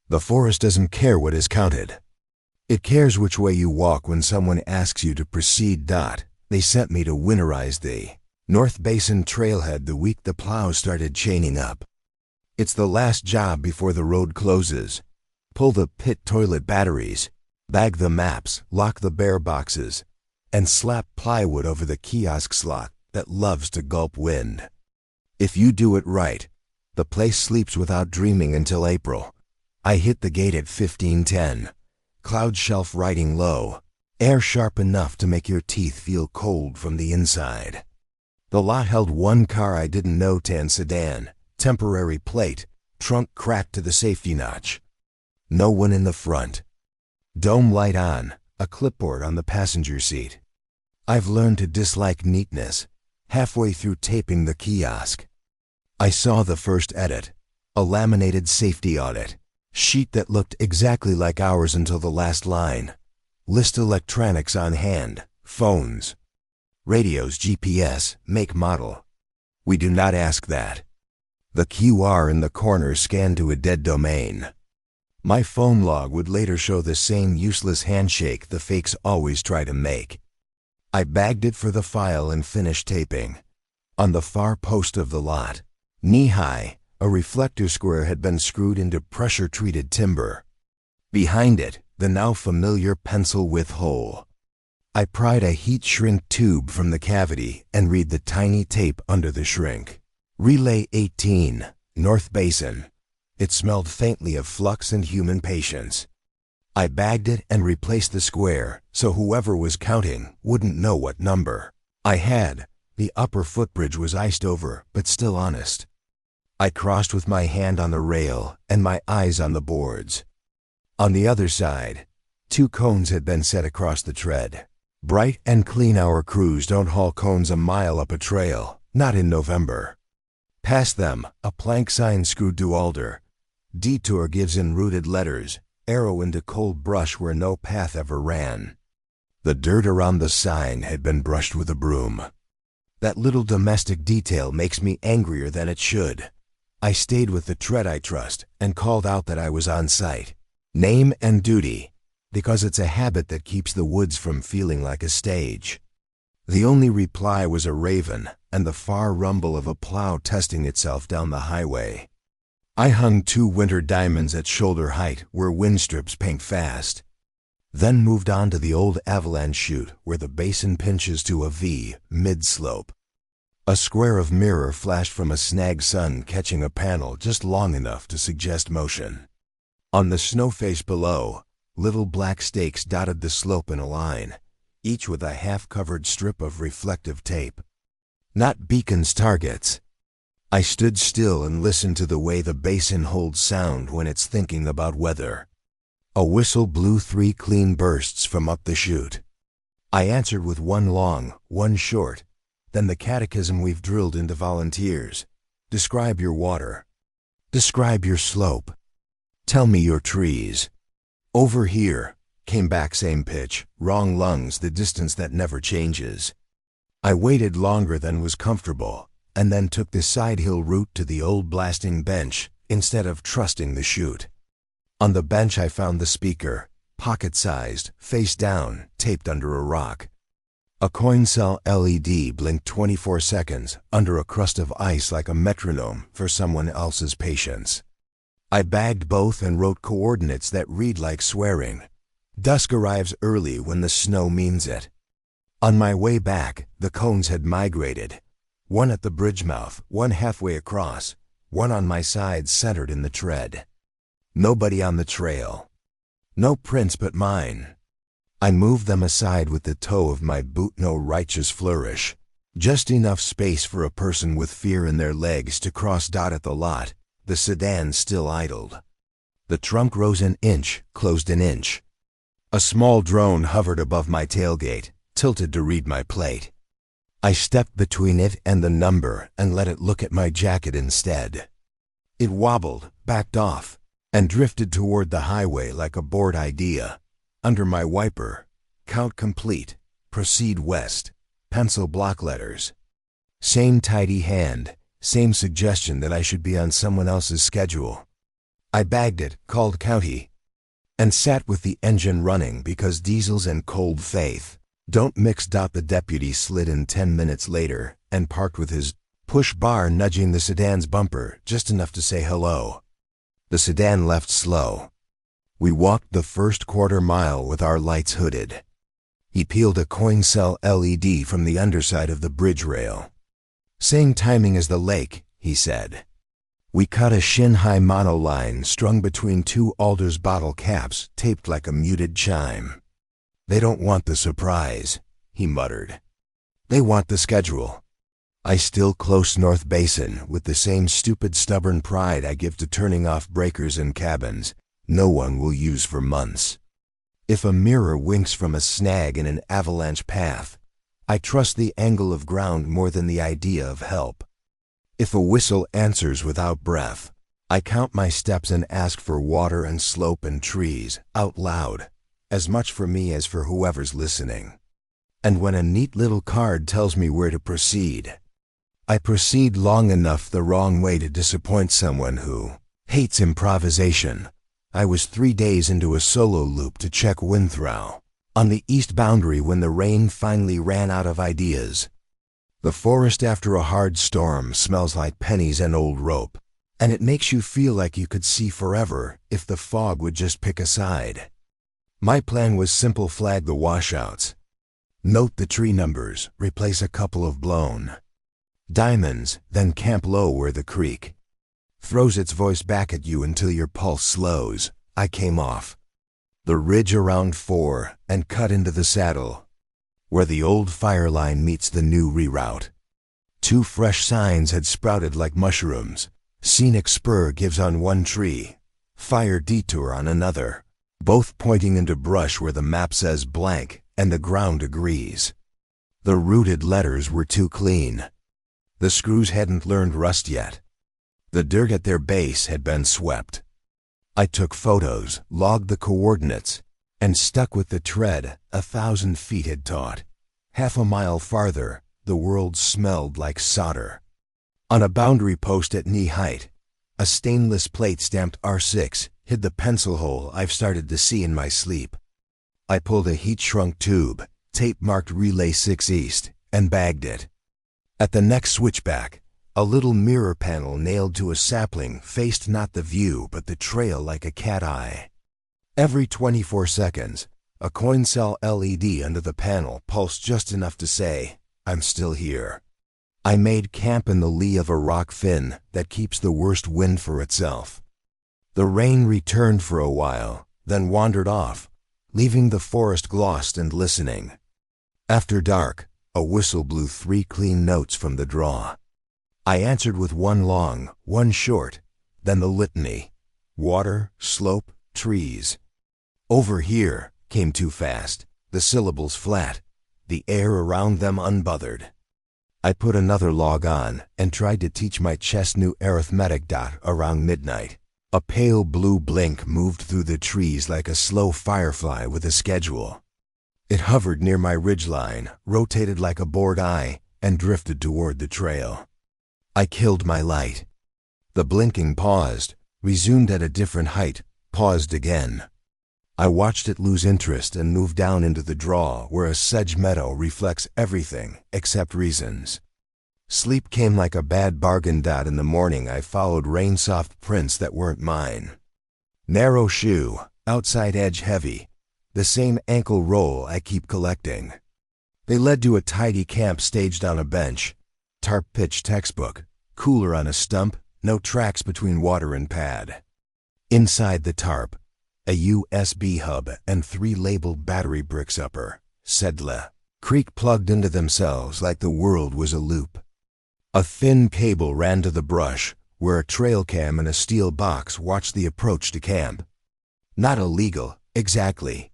[SPEAKER 1] The forest doesn't care what is counted. It cares which way you walk when someone asks you to proceed. They sent me to winterize the North Basin trailhead the week the plows started chaining up. It's the last job before the road closes. Pull the pit toilet batteries, bag the maps, lock the bear boxes, and slap plywood over the kiosk slot that loves to gulp wind. If you do it right, the place sleeps without dreaming until April. I hit the gate at 15:10. Cloud shelf riding low, air sharp enough to make your teeth feel cold from the inside. The lot held one car I didn't know, tan sedan, temporary plate, trunk cracked to the safety notch. No one in the front. Dome light on, a clipboard on the passenger seat. I've learned to dislike neatness halfway through taping the kiosk. I saw the first edit, a laminated safety audit sheet that looked exactly like ours until the last line. List electronics on hand, phones, radios, GPS, make, model. We do not ask that. The QR in the corner scanned to a dead domain. My phone log would later show the same useless handshake the fakes always try to make. I bagged it for the file and finished taping. On the far post of the lot, knee-high, a reflector square had been screwed into pressure-treated timber. Behind it, the now familiar pencil-width hole. I pried a heat-shrink tube from the cavity and read the tiny tape under the shrink. Relay 18, North Basin. It smelled faintly of flux and human patience. I bagged it and replaced the square so whoever was counting wouldn't know what number I had. The upper footbridge was iced over, but still honest. I crossed with my hand on the rail and my eyes on the boards. On the other side, 2 cones had been set across the tread. Bright and clean. Our crews don't haul cones a mile up a trail, not in November. Past them, a plank sign screwed to alder. Detour gives in rooted letters, arrow into cold brush where no path ever ran. The dirt around the sign had been brushed with a broom. That little domestic detail makes me angrier than it should. I stayed with the tread I trust and called out that I was on site. Name and duty, because it's a habit that keeps the woods from feeling like a stage. The only reply was a raven and the far rumble of a plow testing itself down the highway. I hung 2 winter diamonds at shoulder height where wind strips paint fast. Then moved on to the old avalanche chute where the basin pinches to a V mid-slope. A square of mirror flashed from a snag sun catching a panel just long enough to suggest motion. On the snow face below, little black stakes dotted the slope in a line, each with a half-covered strip of reflective tape. Not beacons, targets. I stood still and listened to the way the basin holds sound when it's thinking about weather. A whistle blew 3 clean bursts from up the chute. I answered with 1 long, 1 short, then the catechism we've drilled into volunteers. Describe your water. Describe your slope. Tell me your trees. Over here, came back same pitch, wrong lungs, the distance that never changes. I waited longer than was comfortable, and then took the side hill route to the old blasting bench instead of trusting the chute. On the bench I found the speaker, pocket-sized, face down, taped under a rock. A coin cell LED blinked 24 seconds under a crust of ice like a metronome for someone else's patience. I bagged both and wrote coordinates that read like swearing. Dusk arrives early when the snow means it. On my way back, the cones had migrated. 1 at the bridge mouth, 1 halfway across, 1 on my side centered in the tread. Nobody on the trail. No prints but mine. I moved them aside with the toe of my boot, no righteous flourish. Just enough space for a person with fear in their legs to cross. At the lot, the sedan still idled. The trunk rose an inch, closed an inch. A small drone hovered above my tailgate, tilted to read my plate. I stepped between it and the number and let it look at my jacket instead. It wobbled, backed off, and drifted toward the highway like a bored idea. Under my wiper, count complete, proceed west, pencil block letters. Same tidy hand, same suggestion that I should be on someone else's schedule. I bagged it, called county, and sat with the engine running because diesels and cold faith don't mix. The deputy slid in 10 minutes later and parked with his push bar nudging the sedan's bumper just enough to say hello. The sedan left slow. We walked the first quarter mile with our lights hooded. He peeled a coin cell LED from the underside of the bridge rail. Same timing as the lake, he said. We cut a shin-high monoline strung between two Alder's bottle caps taped like a muted chime. They don't want the surprise, he muttered. They want the schedule. I still close North Basin with the same stupid stubborn pride I give to turning off breakers in cabins no one will use for months. If a mirror winks from a snag in an avalanche path, I trust the angle of ground more than the idea of help. If a whistle answers without breath, I count my steps and ask for water and slope and trees out loud, as much for me as for whoever's listening. And when a neat little card tells me where to proceed, I proceed long enough the wrong way to disappoint someone who hates improvisation. I was 3 days into a solo loop to check Winthrow on the east boundary when the rain finally ran out of ideas. The forest after a hard storm smells like pennies and old rope, and it makes you feel like you could see forever if the fog would just pick a side. My plan was simple: flag the washouts, note the tree numbers, replace a couple of blown diamonds, then camp low where the creek throws its voice back at you until your pulse slows. I came off the ridge around 4 and cut into the saddle, where the old fire line meets the new reroute. 2 fresh signs had sprouted like mushrooms. Scenic spur gives on one tree, fire detour on another, both pointing into brush where the map says blank and the ground agrees. The rooted letters were too clean. The screws hadn't learned rust yet. The dirt at their base had been swept. I took photos, logged the coordinates, and stuck with the tread 1,000 feet had taught. Half a mile farther, the world smelled like solder. On a boundary post at knee height, a stainless plate stamped R6 hid the pencil hole I've started to see in my sleep. I pulled a heat-shrunk tube, tape-marked Relay 6 East, and bagged it. At the next switchback, a little mirror panel nailed to a sapling faced not the view but the trail like a cat eye. Every 24 seconds, a coin cell LED under the panel pulsed just enough to say, I'm still here. I made camp in the lee of a rock fin that keeps the worst wind for itself. The rain returned for a while, then wandered off, leaving the forest glossed and listening. After dark, a whistle blew 3 clean notes from the draw. I answered with one long, one short, then the litany. Water, slope, trees. Over here came too fast, the syllables flat, the air around them unbothered. I put another log on and tried to teach my chest new arithmetic dot around midnight. A pale blue blink moved through the trees like a slow firefly with a schedule. It hovered near my ridgeline, rotated like a bored eye, and drifted toward the trail. I killed my light. The blinking paused, resumed at a different height, paused again. I watched it lose interest and move down into the draw where a sedge meadow reflects everything except reasons. Sleep came like a bad bargain. In the morning I followed rain-soft prints that weren't mine. Narrow shoe, outside edge heavy, the same ankle roll I keep collecting. They led to a tidy camp staged on a bench. Tarp pitch textbook, cooler on a stump, no tracks between water and pad. Inside the tarp, a USB hub and 3 labeled battery bricks upper, Sedla, creek plugged into themselves like the world was a loop. A thin cable ran to the brush, where a trail cam and a steel box watched the approach to camp. Not illegal, exactly.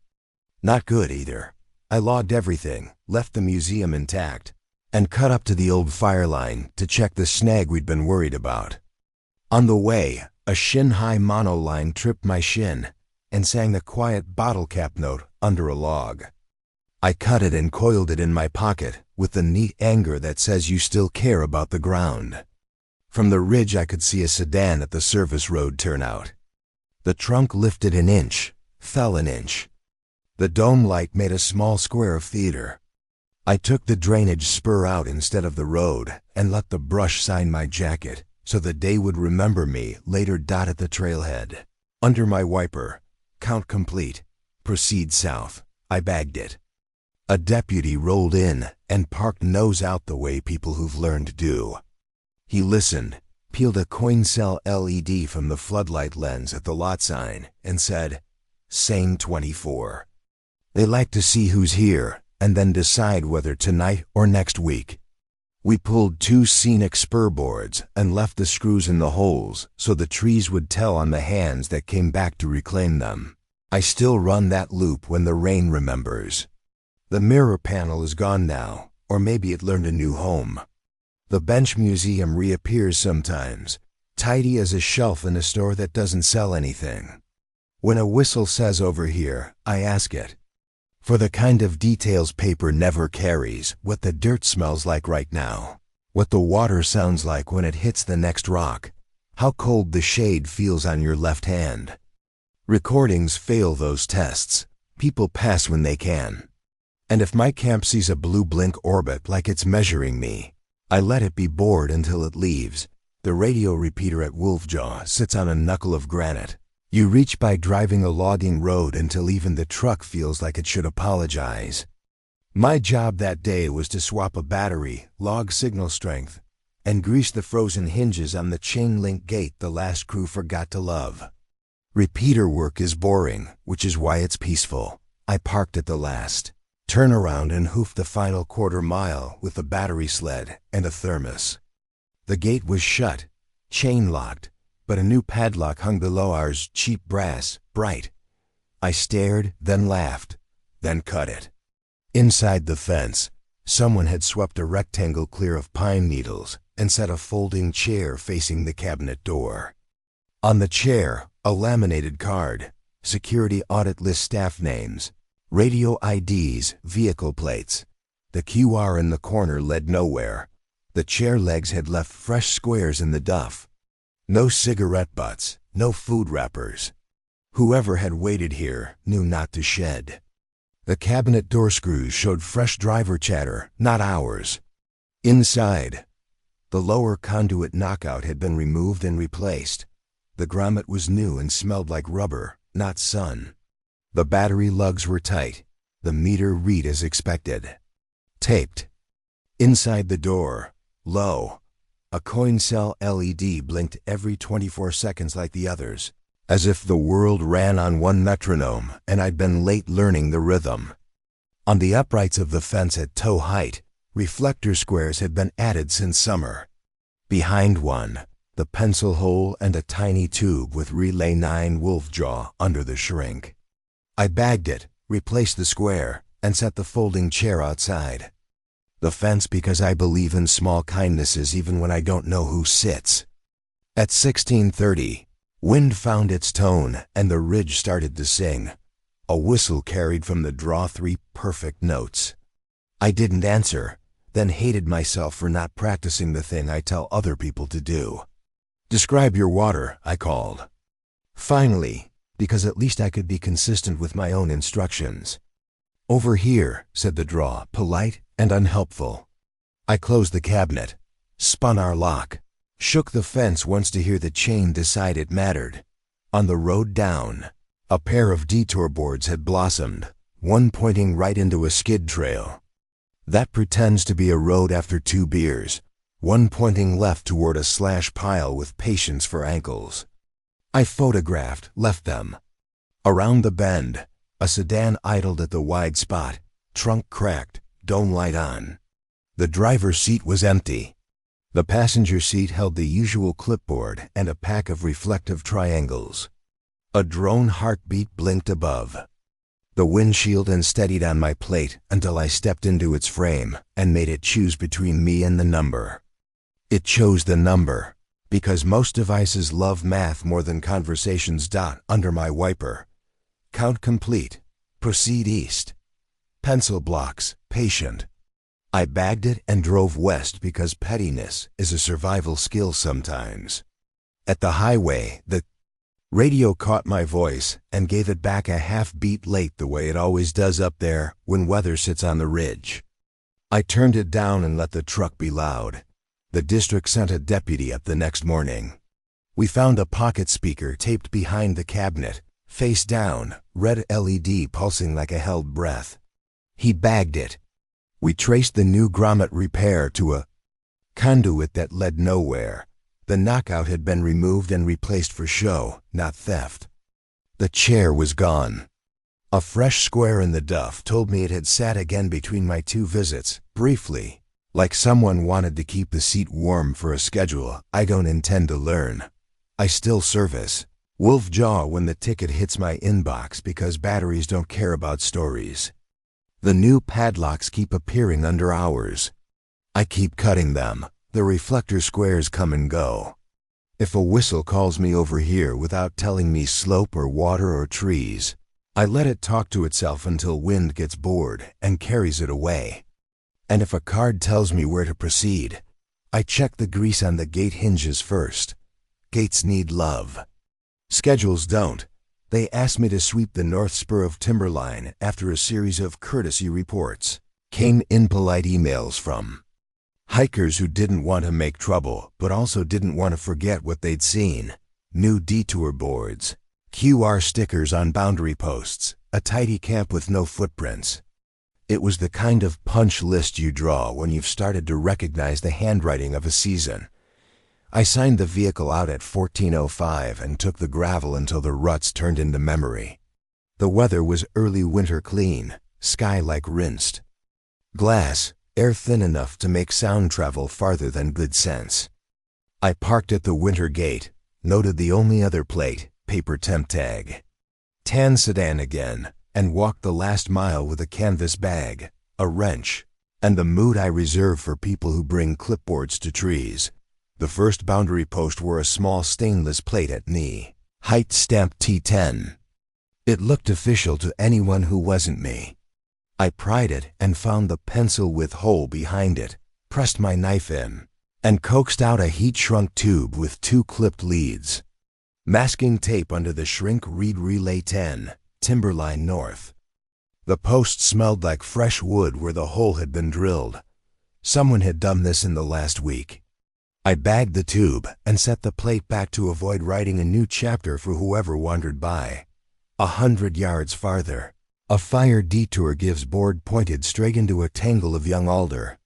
[SPEAKER 1] Not good either. I logged everything, left the museum intact, and cut up to the old fire line to check the snag we'd been worried about. On the way, a shin-high monoline tripped my shin and sang the quiet bottle cap note under a log. I cut it and coiled it in my pocket, with the neat anger that says you still care about the ground. From the ridge I could see a sedan at the service road turnout. The trunk lifted an inch, fell an inch. The dome light made a small square of theater. I took the drainage spur out instead of the road and let the brush sign my jacket so the day would remember me later. At the trailhead. Under my wiper, count complete, proceed south. I bagged it. A deputy rolled in and parked nose out the way people who've learned to do. He listened, peeled a coin cell LED from the floodlight lens at the lot sign, and said, "Sane 24. They like to see who's here and then decide whether tonight or next week." We pulled 2 scenic spur boards and left the screws in the holes so the trees would tell on the hands that came back to reclaim them. I still run that loop when the rain remembers. The mirror panel is gone now, or maybe it learned a new home. The bench museum reappears sometimes, tidy as a shelf in a store that doesn't sell anything. When a whistle says over here, I ask it. For the kind of details paper never carries, what the dirt smells like right now, what the water sounds like when it hits the next rock, how cold the shade feels on your left hand. Recordings fail those tests. People pass when they can. And if my camp sees a blue blink orbit like it's measuring me, I let it be bored until it leaves. The radio repeater at Wolfjaw sits on a knuckle of granite. You reach by driving a logging road until even the truck feels like it should apologize. My job that day was to swap a battery, log signal strength, and grease the frozen hinges on the chain link gate the last crew forgot to love. Repeater work is boring, which is why it's peaceful. I parked at the last. Turn around and hoofed the final quarter mile with a battery sled and a thermos. The gate was shut, chain locked, but a new padlock hung below ours, cheap brass, bright. I stared, then laughed, then cut it. Inside the fence, someone had swept a rectangle clear of pine needles and set a folding chair facing the cabinet door. On the chair, a laminated card, security audit list staff names, radio IDs, vehicle plates. The QR in the corner led nowhere. The chair legs had left fresh squares in the duff. No cigarette butts, no food wrappers. Whoever had waited here knew not to shed. The cabinet door screws showed fresh driver chatter, not ours. Inside, the lower conduit knockout had been removed and replaced. The grommet was new and smelled like rubber, not sun. The battery lugs were tight. The meter read as expected. Taped. Inside the door, low, a coin cell LED blinked every 24 seconds like the others, as if the world ran on one metronome and I'd been late learning the rhythm. On the uprights of the fence at toe height, reflector squares had been added since summer. Behind one, the pencil hole and a tiny tube with Relay 9 Wolfjaw under the shrink. I bagged it, replaced the square, and set the folding chair outside. The fence because I believe in small kindnesses even when I don't know who sits. At 16:30, wind found its tone and the ridge started to sing. A whistle carried from the draw 3 perfect notes. I didn't answer, then hated myself for not practicing the thing I tell other people to do. "Describe your water," I called. Finally, because at least I could be consistent with my own instructions. "Over here," said the draw, polite and unhelpful. I closed the cabinet, spun our lock, shook the fence once to hear the chain decide it mattered. On the road down, a pair of detour boards had blossomed, one pointing right into a skid trail. That pretends to be a road after 2 beers, one pointing left toward a slash pile with patience for ankles. I photographed, left them. Around the bend, a sedan idled at the wide spot, trunk cracked, dome light on. The driver's seat was empty. The passenger seat held the usual clipboard and a pack of reflective triangles. A drone heartbeat blinked above. The windshield unsteadied on my plate until I stepped into its frame and made it choose between me and the number. It chose the number, because most devices love math more than conversations. Under my wiper. Count complete. Proceed east. Pencil blocks, patient. I bagged it and drove west because pettiness is a survival skill sometimes. At the highway, the radio caught my voice and gave it back a half beat late the way it always does up there when weather sits on the ridge. I turned it down and let the truck be loud. The district sent a deputy up the next morning. We found a pocket speaker taped behind the cabinet, face down, red LED pulsing like a held breath. He bagged it. We traced the new grommet repair to a conduit that led nowhere. The knockout had been removed and replaced for show, not theft. The chair was gone. A fresh square in the duff told me it had sat again between my two visits, briefly, like someone wanted to keep the seat warm for a schedule I don't intend to learn. I still service. Wolf jaw when the ticket hits my inbox because batteries don't care about stories. The new padlocks keep appearing under hours. I keep cutting them. The reflector squares come and go. If a whistle calls me over here without telling me slope or water or trees, I let it talk to itself until wind gets bored and carries it away. And if a card tells me where to proceed, I check the grease on the gate hinges first. Gates need love. Schedules don't. They asked me to sweep the north spur of Timberline after a series of courtesy reports. Came impolite emails from hikers who didn't want to make trouble but also didn't want to forget what they'd seen. New detour boards, QR stickers on boundary posts, a tidy camp with no footprints. It was the kind of punch list you draw when you've started to recognize the handwriting of a season. I signed the vehicle out at 14:05 and took the gravel until the ruts turned into memory. The weather was early winter clean, sky like rinsed. Glass, air thin enough to make sound travel farther than good sense. I parked at the winter gate, noted the only other plate, paper temp tag. Tan sedan again, and walked the last mile with a canvas bag, a wrench, and the mood I reserve for people who bring clipboards to trees. The first boundary post wore a small stainless plate at knee, height stamped T10. It looked official to anyone who wasn't me. I pried it and found the pencil with hole behind it, pressed my knife in, and coaxed out a heat-shrunk tube with 2 clipped leads. Masking tape under the shrink read Relay 10, Timberline North. The post smelled like fresh wood where the hole had been drilled. Someone had done this in the last week. I bagged the tube and set the plate back to avoid writing a new chapter for whoever wandered by. 100 yards farther, a fire detour gives board pointed straight into a tangle of young alder.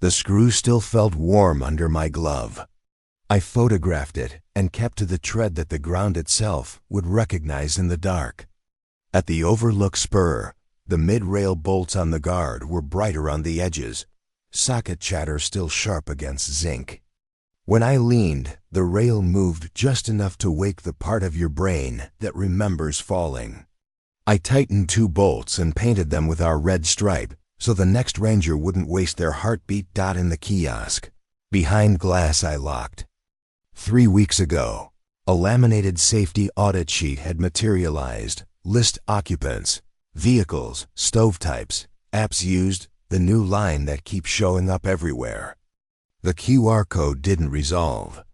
[SPEAKER 1] The screw still felt warm under my glove. I photographed it and kept to the tread that the ground itself would recognize in the dark. At the overlook spur, the mid-rail bolts on the guard were brighter on the edges, socket chatter still sharp against zinc. When I leaned, the rail moved just enough to wake the part of your brain that remembers falling. I tightened 2 bolts and painted them with our red stripe so the next ranger wouldn't waste their heartbeat dot in the kiosk. Behind glass I locked. 3 weeks ago, a laminated safety audit sheet had materialized. List occupants, vehicles, stove types, apps used, the new line that keeps showing up everywhere. The QR code didn't resolve.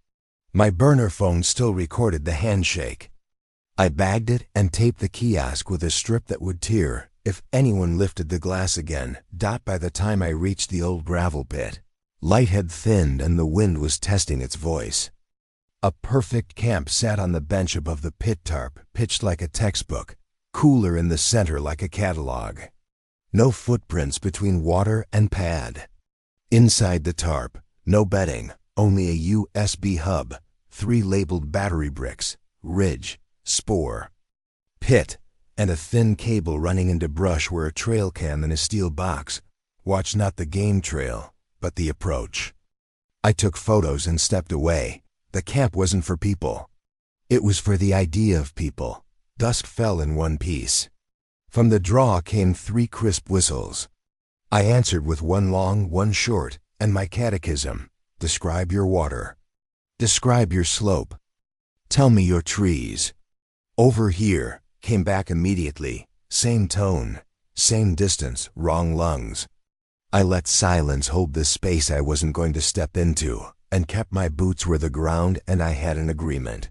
[SPEAKER 1] My burner phone still recorded the handshake. I bagged it and taped the kiosk with a strip that would tear if anyone lifted the glass again. By the time I reached the old gravel pit, light had thinned and the wind was testing its voice. A perfect camp sat on the bench above the pit tarp, pitched like a textbook, cooler in the center like a catalog. No footprints between water and pad. Inside the tarp, no bedding, only a USB hub, 3 labeled battery bricks, ridge, spore, pit, and a thin cable running into brush where a trail cam in a steel box. Watch not the game trail, but the approach. I took photos and stepped away. The camp wasn't for people. It was for the idea of people. Dusk fell in one piece. From the draw came 3 crisp whistles. I answered with 1 long, 1 short, and my catechism. Describe your water. Describe your slope. Tell me your trees. Over here, came back immediately, same tone. Same distance, wrong lungs. I let silence hold the space I wasn't going to step into, and kept my boots where the ground and I had an agreement.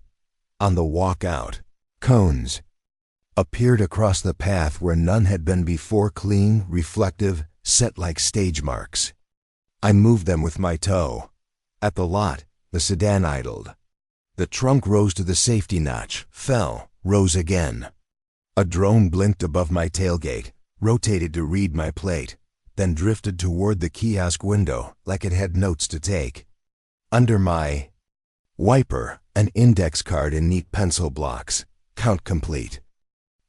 [SPEAKER 1] On the walk out, cones appeared across the path where none had been before, clean, reflective, set like stage marks. I moved them with my toe. At the lot, the sedan idled. The trunk rose to the safety notch, fell, rose again. A drone blinked above my tailgate, rotated to read my plate, then drifted toward the kiosk window like it had notes to take. Under my wiper, an index card in neat pencil blocks. Count complete.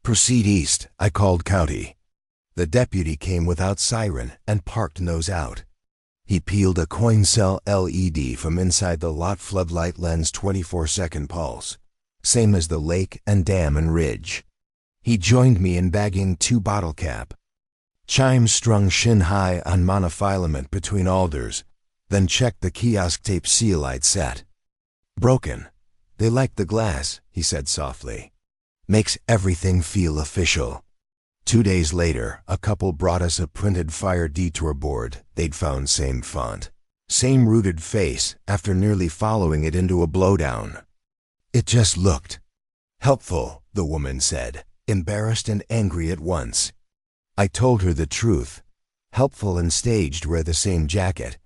[SPEAKER 1] Proceed east, I called county. The deputy came without siren and parked nose out. He peeled a coin cell LED from inside the lot floodlight lens 24-second pulse. Same as the lake and dam and ridge. He joined me in bagging 2 bottle cap. Chimes strung shin high on monofilament between alders, then checked the kiosk tape seal I'd set. Broken. They like the glass, he said softly. Makes everything feel official. 2 days later, a couple brought us a printed fire detour board they'd found, same font. Same rooted face after nearly following it into a blowdown. It just looked helpful, the woman said, embarrassed and angry at once. I told her the truth. Helpful and staged wear the same jacket.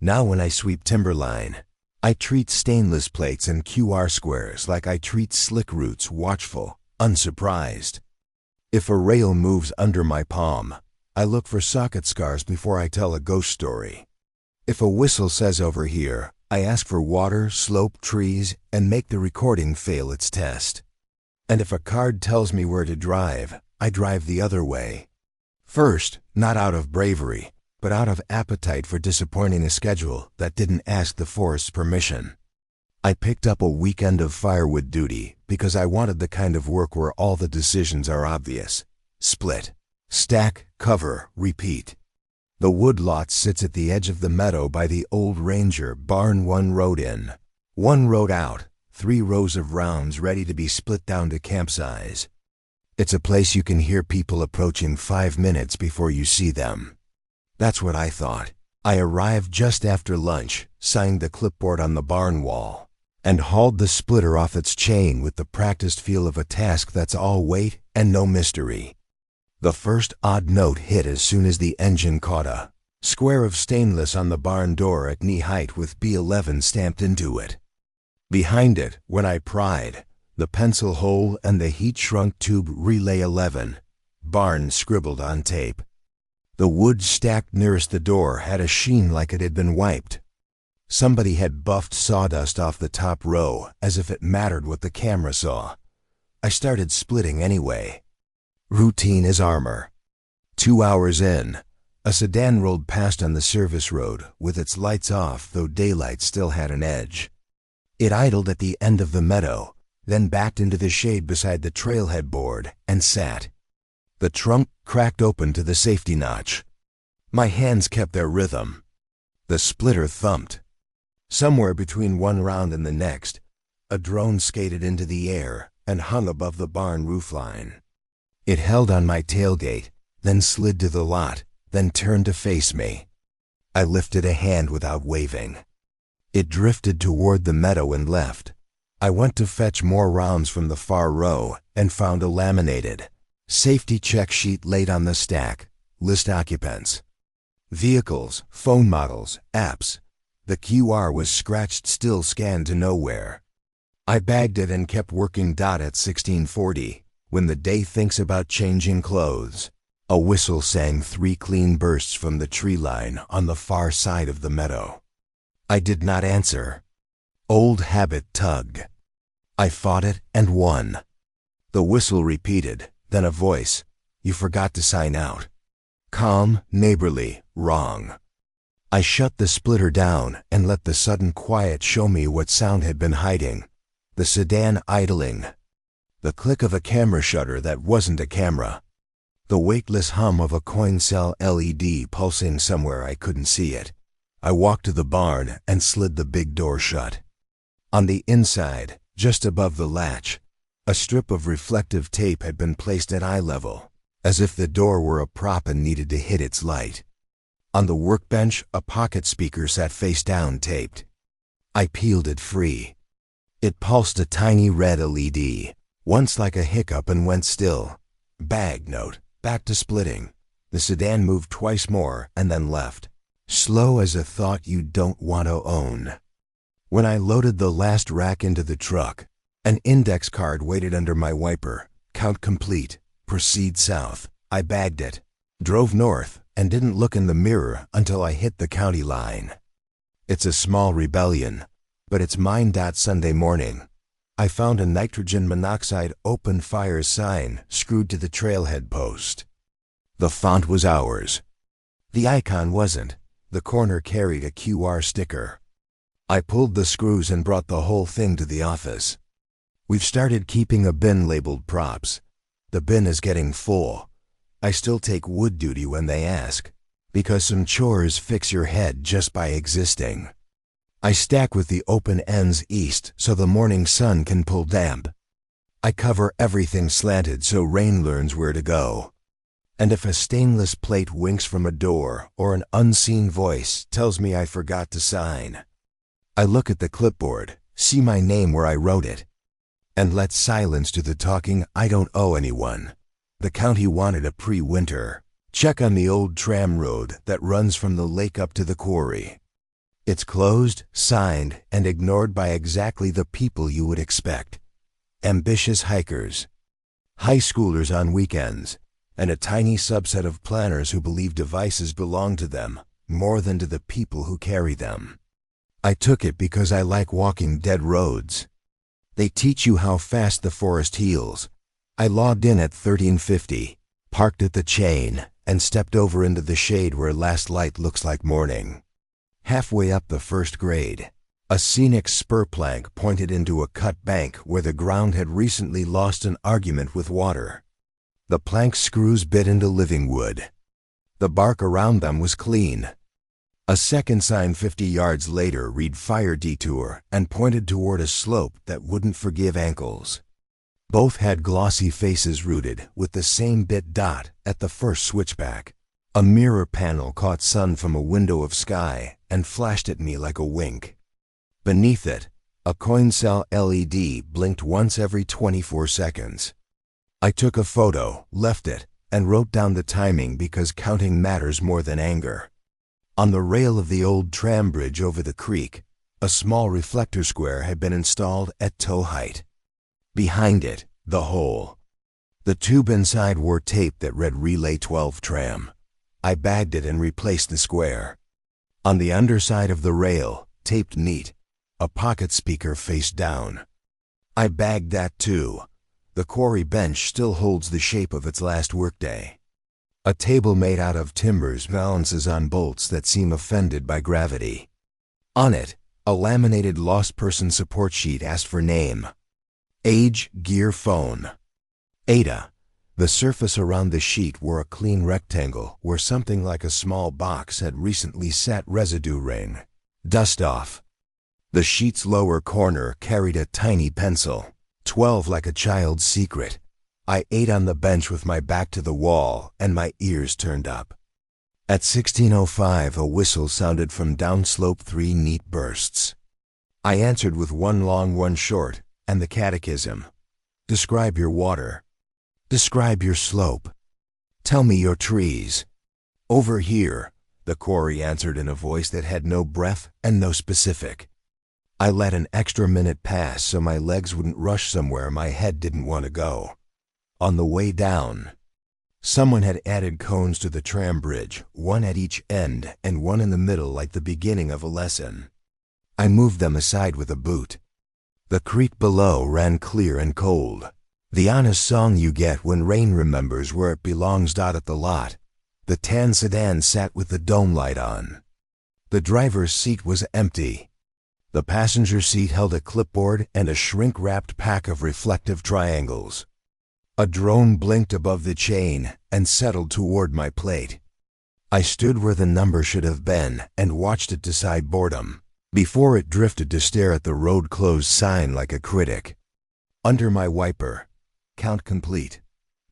[SPEAKER 1] Now when I sweep timberline, I treat stainless plates and QR squares like I treat slick roots, watchful, unsurprised. If a rail moves under my palm, I look for socket scars before I tell a ghost story. If a whistle says over here, I ask for water, slope, trees, and make the recording fail its test. And if a card tells me where to drive, I drive the other way. First, not out of bravery, but out of appetite for disappointing a schedule that didn't ask the forest's permission. I picked up a weekend of firewood duty because I wanted the kind of work where all the decisions are obvious. Split, stack, cover, repeat. The woodlot sits at the edge of the meadow by the old Ranger barn, 1 road in, 1 road out, 3 rows of rounds ready to be split down to camp size. It's a place you can hear people approaching 5 minutes before you see them. That's what I thought. I arrived just after lunch, signed the clipboard on the barn wall, and hauled the splitter off its chain with the practiced feel of a task that's all weight and no mystery. The first odd note hit as soon as the engine caught a square of stainless on the barn door at knee height with B11 stamped into it. Behind it, when I pried, the pencil hole and the heat-shrunk tube Relay 11, barn scribbled on tape. The wood stacked nearest the door had a sheen like it had been wiped. Somebody had buffed sawdust off the top row as if it mattered what the camera saw. I started splitting anyway. Routine is armor. 2 hours in, a sedan rolled past on the service road with its lights off, though daylight still had an edge. It idled at the end of the meadow, then backed into the shade beside the trailhead board and sat. The trunk cracked open to the safety notch. My hands kept their rhythm. The splitter thumped. Somewhere between one round and the next, a drone skated into the air and hung above the barn roofline. It held on my tailgate, then slid to the lot, then turned to face me. I lifted a hand without waving. It drifted toward the meadow and left. I went to fetch more rounds from the far row and found a laminated safety check sheet laid on the stack. List occupants, vehicles, phone models, apps. The QR was scratched, still scanned to nowhere. I bagged it and kept working. At 1640, when the day thinks about changing clothes, a whistle sang 3 clean bursts from the tree line on the far side of the meadow. I did not answer. Old habit tugged. I fought it and won. The whistle repeated, then a voice. You forgot to sign out. Calm, neighborly, wrong. I shut the splitter down and let the sudden quiet show me what sound had been hiding. The sedan idling. The click of a camera shutter that wasn't a camera. The weightless hum of a coin cell LED pulsing somewhere I couldn't see it. I walked to the barn and slid the big door shut. On the inside, just above the latch, a strip of reflective tape had been placed at eye level, as if the door were a prop and needed to hit its light. On the workbench, a pocket speaker sat face down, taped. I peeled it free. It pulsed a tiny red LED, once like a hiccup, and went still. Bag note, back to splitting. The sedan moved twice more and then left. Slow as a thought you don't want to own. When I loaded the last rack into the truck, an index card waited under my wiper. Count complete. Proceed south. I bagged it, drove north, and didn't look in the mirror until I hit the county line. It's a small rebellion, but it's mine. Sunday morning, I found a nitrogen monoxide open fire sign screwed to the trailhead post. The font was ours. The icon wasn't. The corner carried a QR sticker. I pulled the screws and brought the whole thing to the office. We've started keeping a bin labeled props. The bin is getting full. I still take wood duty when they ask, because some chores fix your head just by existing. I stack with the open ends east so the morning sun can pull damp. I cover everything slanted so rain learns where to go. And if a stainless plate winks from a door or an unseen voice tells me I forgot to sign, I look at the clipboard, see my name where I wrote it, and let silence do the talking. I don't owe anyone. The county wanted a pre-winter check on the old tram road that runs from the lake up to the quarry. It's closed, signed, and ignored by exactly the people you would expect. Ambitious hikers, high schoolers on weekends, and a tiny subset of planners who believe devices belong to them more than to the people who carry them. I took it because I like walking dead roads. They teach you how fast the forest heals. I logged in at 1350, parked at the chain, and stepped over into the shade where last light looks like morning. Halfway up the first grade, a scenic spur plank pointed into a cut bank where the ground had recently lost an argument with water. The plank screws bit into living wood. The bark around them was clean. A second sign 50 yards later read fire detour and pointed toward a slope that wouldn't forgive ankles. Both had glossy faces rooted with the same bit dot at the first switchback. A mirror panel caught sun from a window of sky and flashed at me like a wink. Beneath it, a coin cell LED blinked once every 24 seconds. I took a photo, left it, and wrote down the timing because counting matters more than anger. On the rail of the old tram bridge over the creek, a small reflector square had been installed at toe height. Behind it, the hole. The tube inside wore tape that read Relay 12 Tram. I bagged it and replaced the square. On the underside of the rail, taped neat, a pocket speaker face down. I bagged that too. The quarry bench still holds the shape of its last workday. A table made out of timbers balances on bolts that seem offended by gravity. On it, a laminated lost person support sheet asked for name, age, gear, phone. Ada. The surface around the sheet wore a clean rectangle where something like a small box had recently sat residue ring. Dust off. The sheet's lower corner carried a tiny pencil, 12 like a child's secret. I ate on the bench with my back to the wall and my ears turned up. At 16:05, a whistle sounded from downslope 3 neat bursts. I answered with one long, one short, and the catechism. Describe your water. Describe your slope. Tell me your trees. Over here, the quarry answered in a voice that had no breath and no specific. I let an extra minute pass so my legs wouldn't rush somewhere my head didn't want to go. On the way down, someone had added cones to the tram bridge, one at each end and one in the middle like the beginning of a lesson. I moved them aside with a boot. The creek below ran clear and cold. The honest song you get when rain remembers where it belongs. At the lot, the tan sedan sat with the dome light on. The driver's seat was empty. The passenger seat held a clipboard and a shrink-wrapped pack of reflective triangles. A drone blinked above the chain and settled toward my plate. I stood where the number should have been and watched it decide boredom, before it drifted to stare at the road closed sign like a critic. Under my wiper, count complete.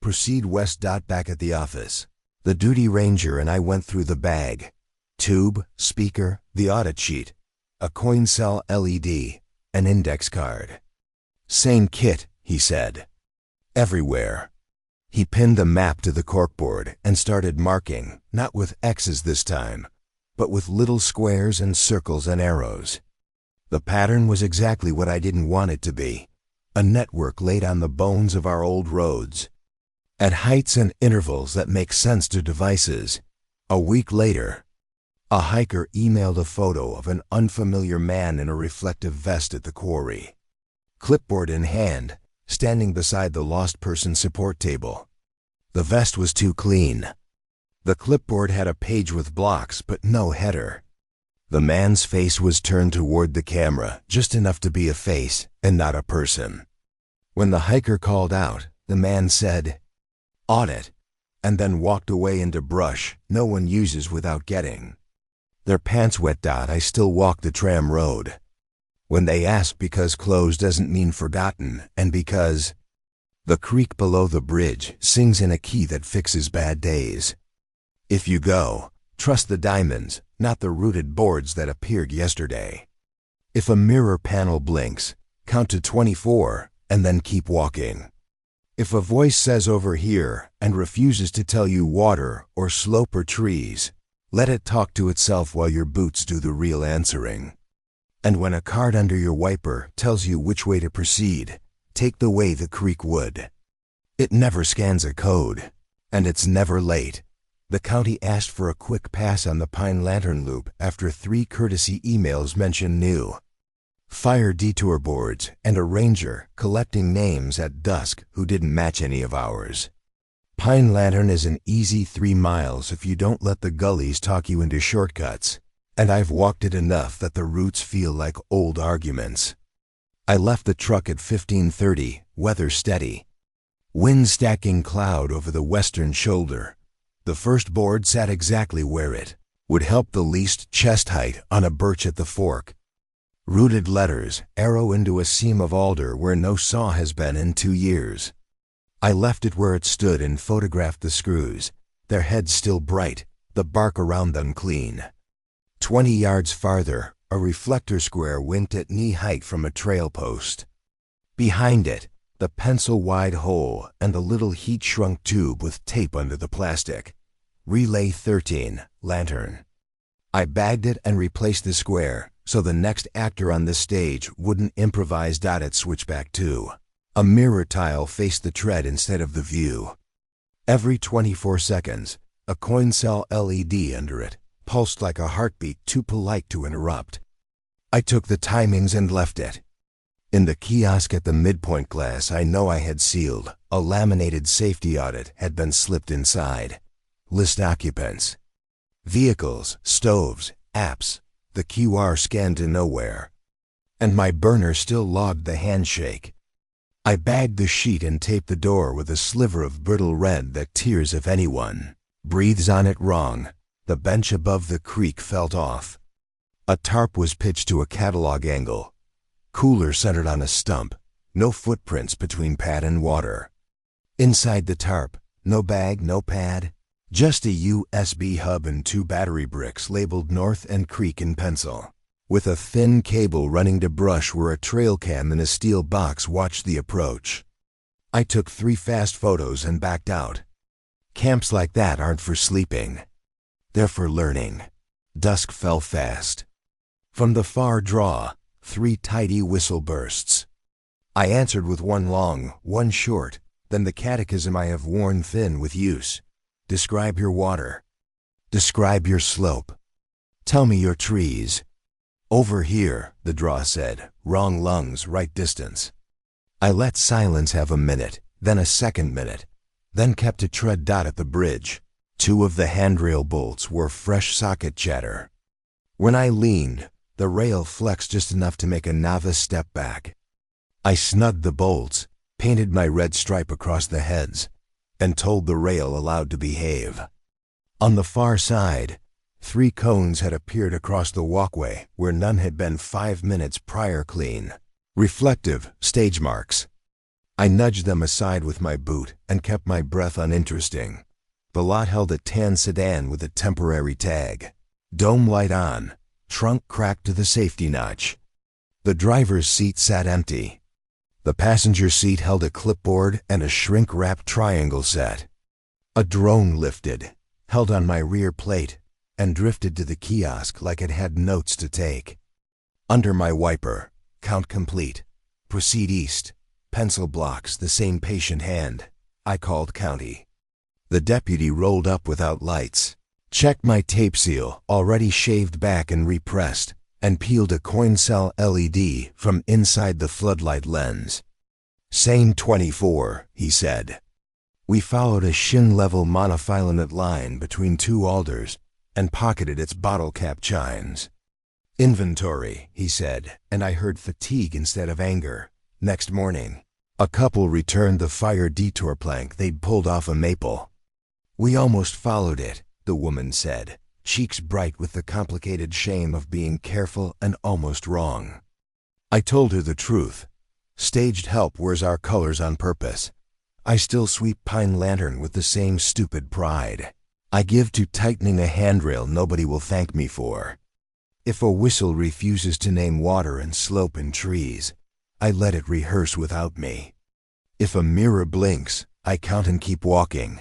[SPEAKER 1] Proceed west. Back at the office, the duty ranger and I went through the bag. Tube, speaker, the audit sheet, a coin cell LED, an index card. Same kit, he said. Everywhere. He pinned the map to the corkboard and started marking, not with X's this time, but with little squares and circles and arrows. The pattern was exactly what I didn't want it to be, a network laid on the bones of our old roads, at heights and intervals that make sense to devices. A week later, a hiker emailed a photo of an unfamiliar man in a reflective vest at the quarry, clipboard in hand, standing beside the lost person support table. The vest was too clean. The clipboard had a page with blocks, but no header. The man's face was turned toward the camera, just enough to be a face and not a person. When the hiker called out, the man said, "Audit," and then walked away into brush no one uses without getting their pants wet. I still walk the tram road. When they ask, because closed doesn't mean forgotten, and because the creek below the bridge sings in a key that fixes bad days. If you go, trust the diamonds, not the rooted boards that appeared yesterday. If a mirror panel blinks, count to 24 and then keep walking. If a voice says over here and refuses to tell you water or slope or trees, let it talk to itself while your boots do the real answering. And when a card under your wiper tells you which way to proceed, take the way the creek would. It never scans a code, and it's never late. The county asked for a quick pass on the Pine Lantern Loop after 3 courtesy emails mentioned new fire detour boards and a ranger collecting names at dusk who didn't match any of ours. Pine Lantern is an easy 3 miles if you don't let the gullies talk you into shortcuts, and I've walked it enough that the routes feel like old arguments. I left the truck at 15:30, weather steady. Wind stacking cloud over the western shoulder. The first board sat exactly where it would help, the least chest height on a birch at the fork. Rooted letters, arrow into a seam of alder where no saw has been in 2 years. I left it where it stood and photographed the screws, their heads still bright, the bark around them clean. 20 yards farther, a reflector square winked at knee height from a trail post. Behind it, the pencil-wide hole and the little heat-shrunk tube with tape under the plastic. Relay 13, lantern. I bagged it and replaced the square so the next actor on the stage wouldn't improvise. At switchback 2. A mirror tile faced the tread instead of the view. Every 24 seconds, a coin cell LED under it pulsed like a heartbeat too polite to interrupt. I took the timings and left it. In the kiosk at the midpoint glass I know I had sealed, a laminated safety audit had been slipped inside. List occupants. Vehicles, stoves, apps, the QR scanned to nowhere. And my burner still logged the handshake. I bagged the sheet and taped the door with a sliver of brittle red that tears if anyone breathes on it wrong. The bench above the creek felt off. A tarp was pitched to a catalog angle. Cooler centered on a stump, no footprints between pad and water. Inside the tarp, no bag, no pad, just a USB hub and 2 battery bricks labeled North and Creek in pencil, with a thin cable running to brush where a trail cam in a steel box watched the approach. I took 3 fast photos and backed out. Camps like that aren't for sleeping. They're for learning. Dusk fell fast. From the far draw, 3 tidy whistle bursts. I answered with one long, one short, then the catechism I have worn thin with use. Describe your water. Describe your slope. Tell me your trees. Over here, the draw said, wrong lungs, right distance. I let silence have a minute, then a second minute, then kept a tread dot at the bridge. 2 of the handrail bolts were fresh socket chatter. When I leaned, the rail flexed just enough to make a novice step back. I snugged the bolts, painted my red stripe across the heads, and told the rail allowed to behave. On the far side, 3 cones had appeared across the walkway where none had been 5 minutes prior, clean, reflective stage marks. I nudged them aside with my boot and kept my breath uninteresting. The lot held a tan sedan with a temporary tag. Dome light on, trunk cracked to the safety notch. The driver's seat sat empty. The passenger seat held a clipboard and a shrink-wrapped triangle set. A drone lifted, held on my rear plate, and drifted to the kiosk like it had notes to take. Under my wiper, count complete. Proceed east. Pencil blocks the same patient hand. I called county. The deputy rolled up without lights, checked my tape seal, already shaved back and repressed, and peeled a coin cell LED from inside the floodlight lens. Same 24, he said. We followed a shin-level monofilament line between two alders and pocketed its bottle cap chines. Inventory, he said, and I heard fatigue instead of anger. Next morning, a couple returned the fire detour plank they'd pulled off a maple. We almost followed it, the woman said, cheeks bright with the complicated shame of being careful and almost wrong. I told her the truth. Staged help wears our colors on purpose. I still sweep Pine Lantern with the same stupid pride. I give to tightening a handrail nobody will thank me for. If a whistle refuses to name water and slope and trees, I let it rehearse without me. If a mirror blinks, I count and keep walking.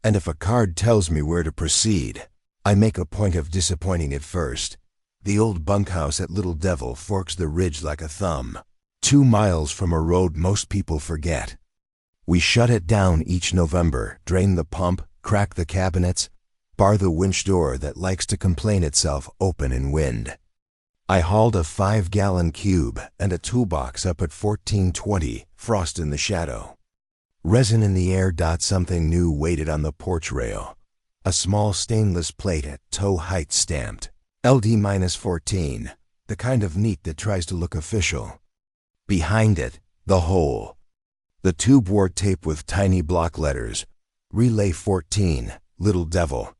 [SPEAKER 1] And if a card tells me where to proceed, I make a point of disappointing it first. The old bunkhouse at Little Devil forks the ridge like a thumb, 2 miles from a road most people forget. We shut it down each November, drain the pump, crack the cabinets, bar the winch door that likes to complain itself open in wind. I hauled a 5-gallon cube and a toolbox up at 1420, frost in the shadow. Resin in the air. Something new waited on the porch rail. A small stainless plate at toe height stamped. LD-14, the kind of neat that tries to look official. Behind it, the hole. The tube wore tape with tiny block letters. Relay 14, Little Devil.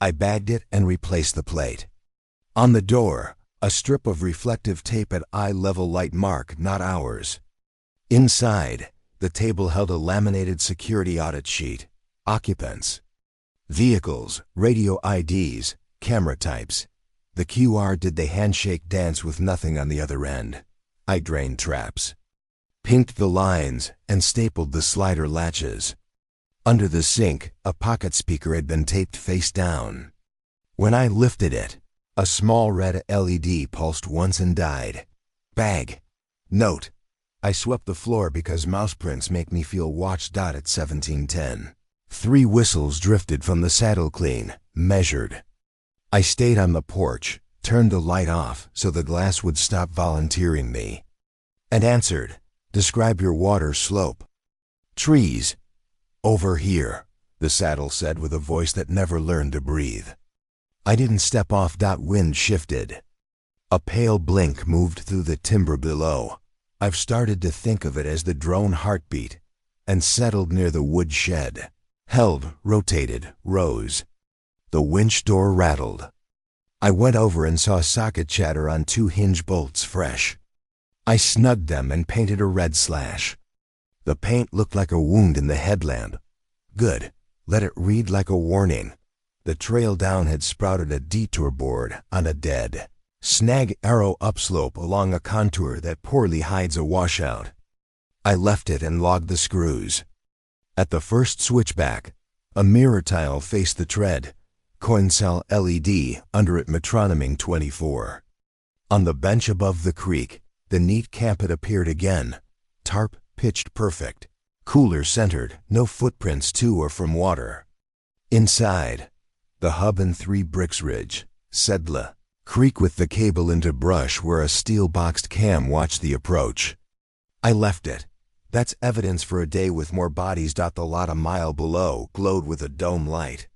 [SPEAKER 1] I bagged it and replaced the plate. On the door, a strip of reflective tape at eye level light mark, not ours. Inside, the table held a laminated security audit sheet. Occupants. Vehicles, radio IDs, camera types. The QR did the handshake dance with nothing on the other end. I drained traps, pinked the lines, and stapled the slider latches. Under the sink, a pocket speaker had been taped face down. When I lifted it, a small red LED pulsed once and died. Bag. Note. I swept the floor because mouse prints make me feel watched. At 1710. 3 whistles drifted from the saddle clean, measured. I stayed on the porch, turned the light off so the glass would stop volunteering me, and answered, "Describe your water slope." "Trees. Over here," the saddle said with a voice that never learned to breathe. I didn't step off. Wind shifted. A pale blink moved through the timber below. I've started to think of it as the drone heartbeat, and settled near the wood shed. Held, rotated, rose. The winch door rattled. I went over and saw socket chatter on 2 hinge bolts fresh. I snugged them and painted a red slash. The paint looked like a wound in the headlamp. Good. Let it read like a warning. The trail down had sprouted a detour board on a dead snag arrow upslope along a contour that poorly hides a washout. I left it and logged the screws. At the first switchback, a mirror tile faced the tread, coin cell LED under it metronoming 24. On the bench above the creek, the neat camp had appeared again, tarp pitched perfect, cooler centered, no footprints to or from water. Inside, the hub and 3 bricks ridge, Sedla, creek with the cable into brush where a steel-boxed cam watched the approach. I left it. That's evidence for a day with more bodies. The lot a mile below glowed with a dome light.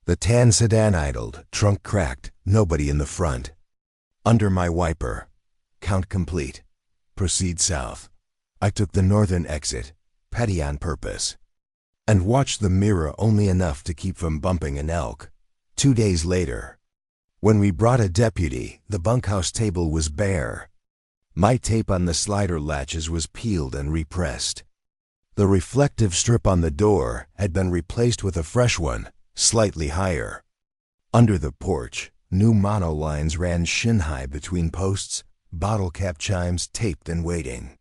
[SPEAKER 1] The tan sedan idled, trunk cracked, nobody in the front. Under my wiper, count complete. Proceed south. I took the northern exit, petty on purpose, and watched the mirror only enough to keep from bumping an elk. 2 days later, when we brought a deputy, the bunkhouse table was bare. My tape on the slider latches was peeled and repressed. The reflective strip on the door had been replaced with a fresh one, slightly higher. Under the porch, new monolines ran shin-high between posts, bottle cap chimes taped and waiting.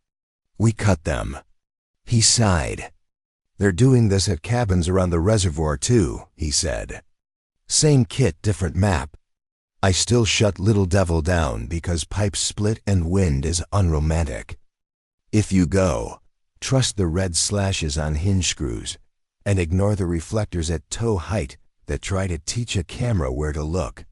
[SPEAKER 1] We cut them. He sighed. They're doing this at cabins around the reservoir too, he said. Same kit, different map. I still shut Little Devil down because pipes split and wind is unromantic. If you go, trust the red slashes on hinge screws and ignore the reflectors at toe height that try to teach a camera where to look.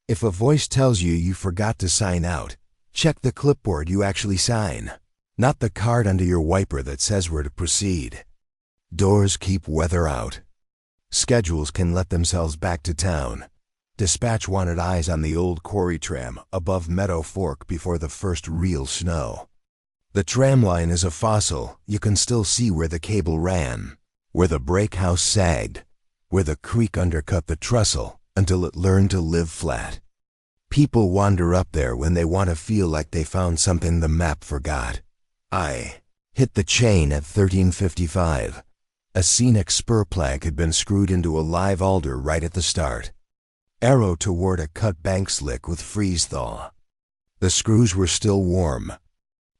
[SPEAKER 1] If a voice tells you you forgot to sign out, check the clipboard you actually sign, not the card under your wiper that says where to proceed. Doors keep weather out. Schedules can let themselves back to town. Dispatch wanted eyes on the old quarry tram above Meadow Fork before the first real snow. The tram line is a fossil. You can still see where the cable ran, where the brake house sagged, where the creek undercut the trestle until it learned to live flat. People wander up there when they want to feel like they found something the map forgot. I hit the chain at 1355. A scenic spur plank had been screwed into a live alder right at the start. Arrow toward a cut bank slick with freeze-thaw. The screws were still warm.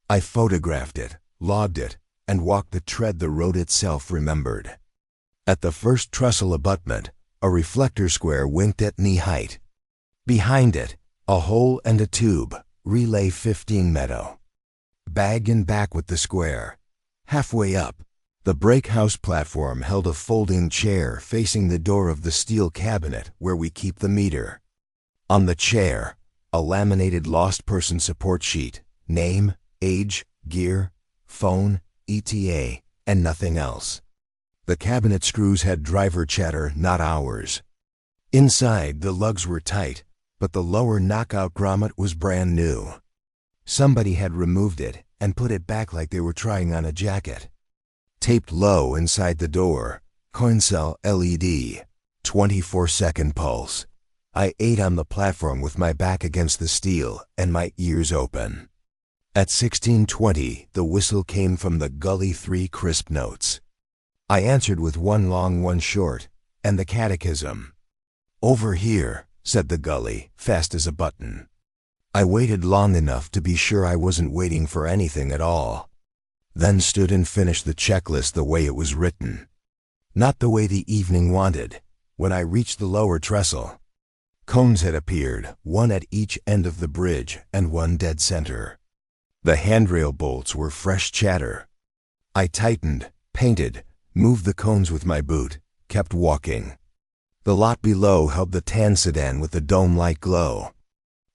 [SPEAKER 1] I photographed it, logged it, and walked the tread the road itself remembered. At the first trestle abutment, a reflector square winked at knee height. Behind it, a hole and a tube, relay 15 meadow. Bag and back with the square. Halfway up, the brake house platform held a folding chair facing the door of the steel cabinet where we keep the meter. On the chair, a laminated lost person support sheet, name, age, gear, phone, ETA, and nothing else. The cabinet screws had driver chatter, not ours. Inside, the lugs were tight, but the lower knockout grommet was brand new. Somebody had removed it and put it back like they were trying on a jacket. Taped low inside the door, coin cell LED, 24-second pulse. I ate on the platform with my back against the steel and my ears open. At 16:20, the whistle came from the Gully 3 crisp notes. I answered with one long, one short, and the catechism. "Over here," said the gully, fast as a button. I waited long enough to be sure I wasn't waiting for anything at all. Then stood and finished the checklist the way it was written. Not the way the evening wanted. When I reached the lower trestle, cones had appeared, one at each end of the bridge and one dead center. The handrail bolts were fresh chatter. I tightened, painted, moved the cones with my boot, kept walking. The lot below held the tan sedan with the dome-like glow.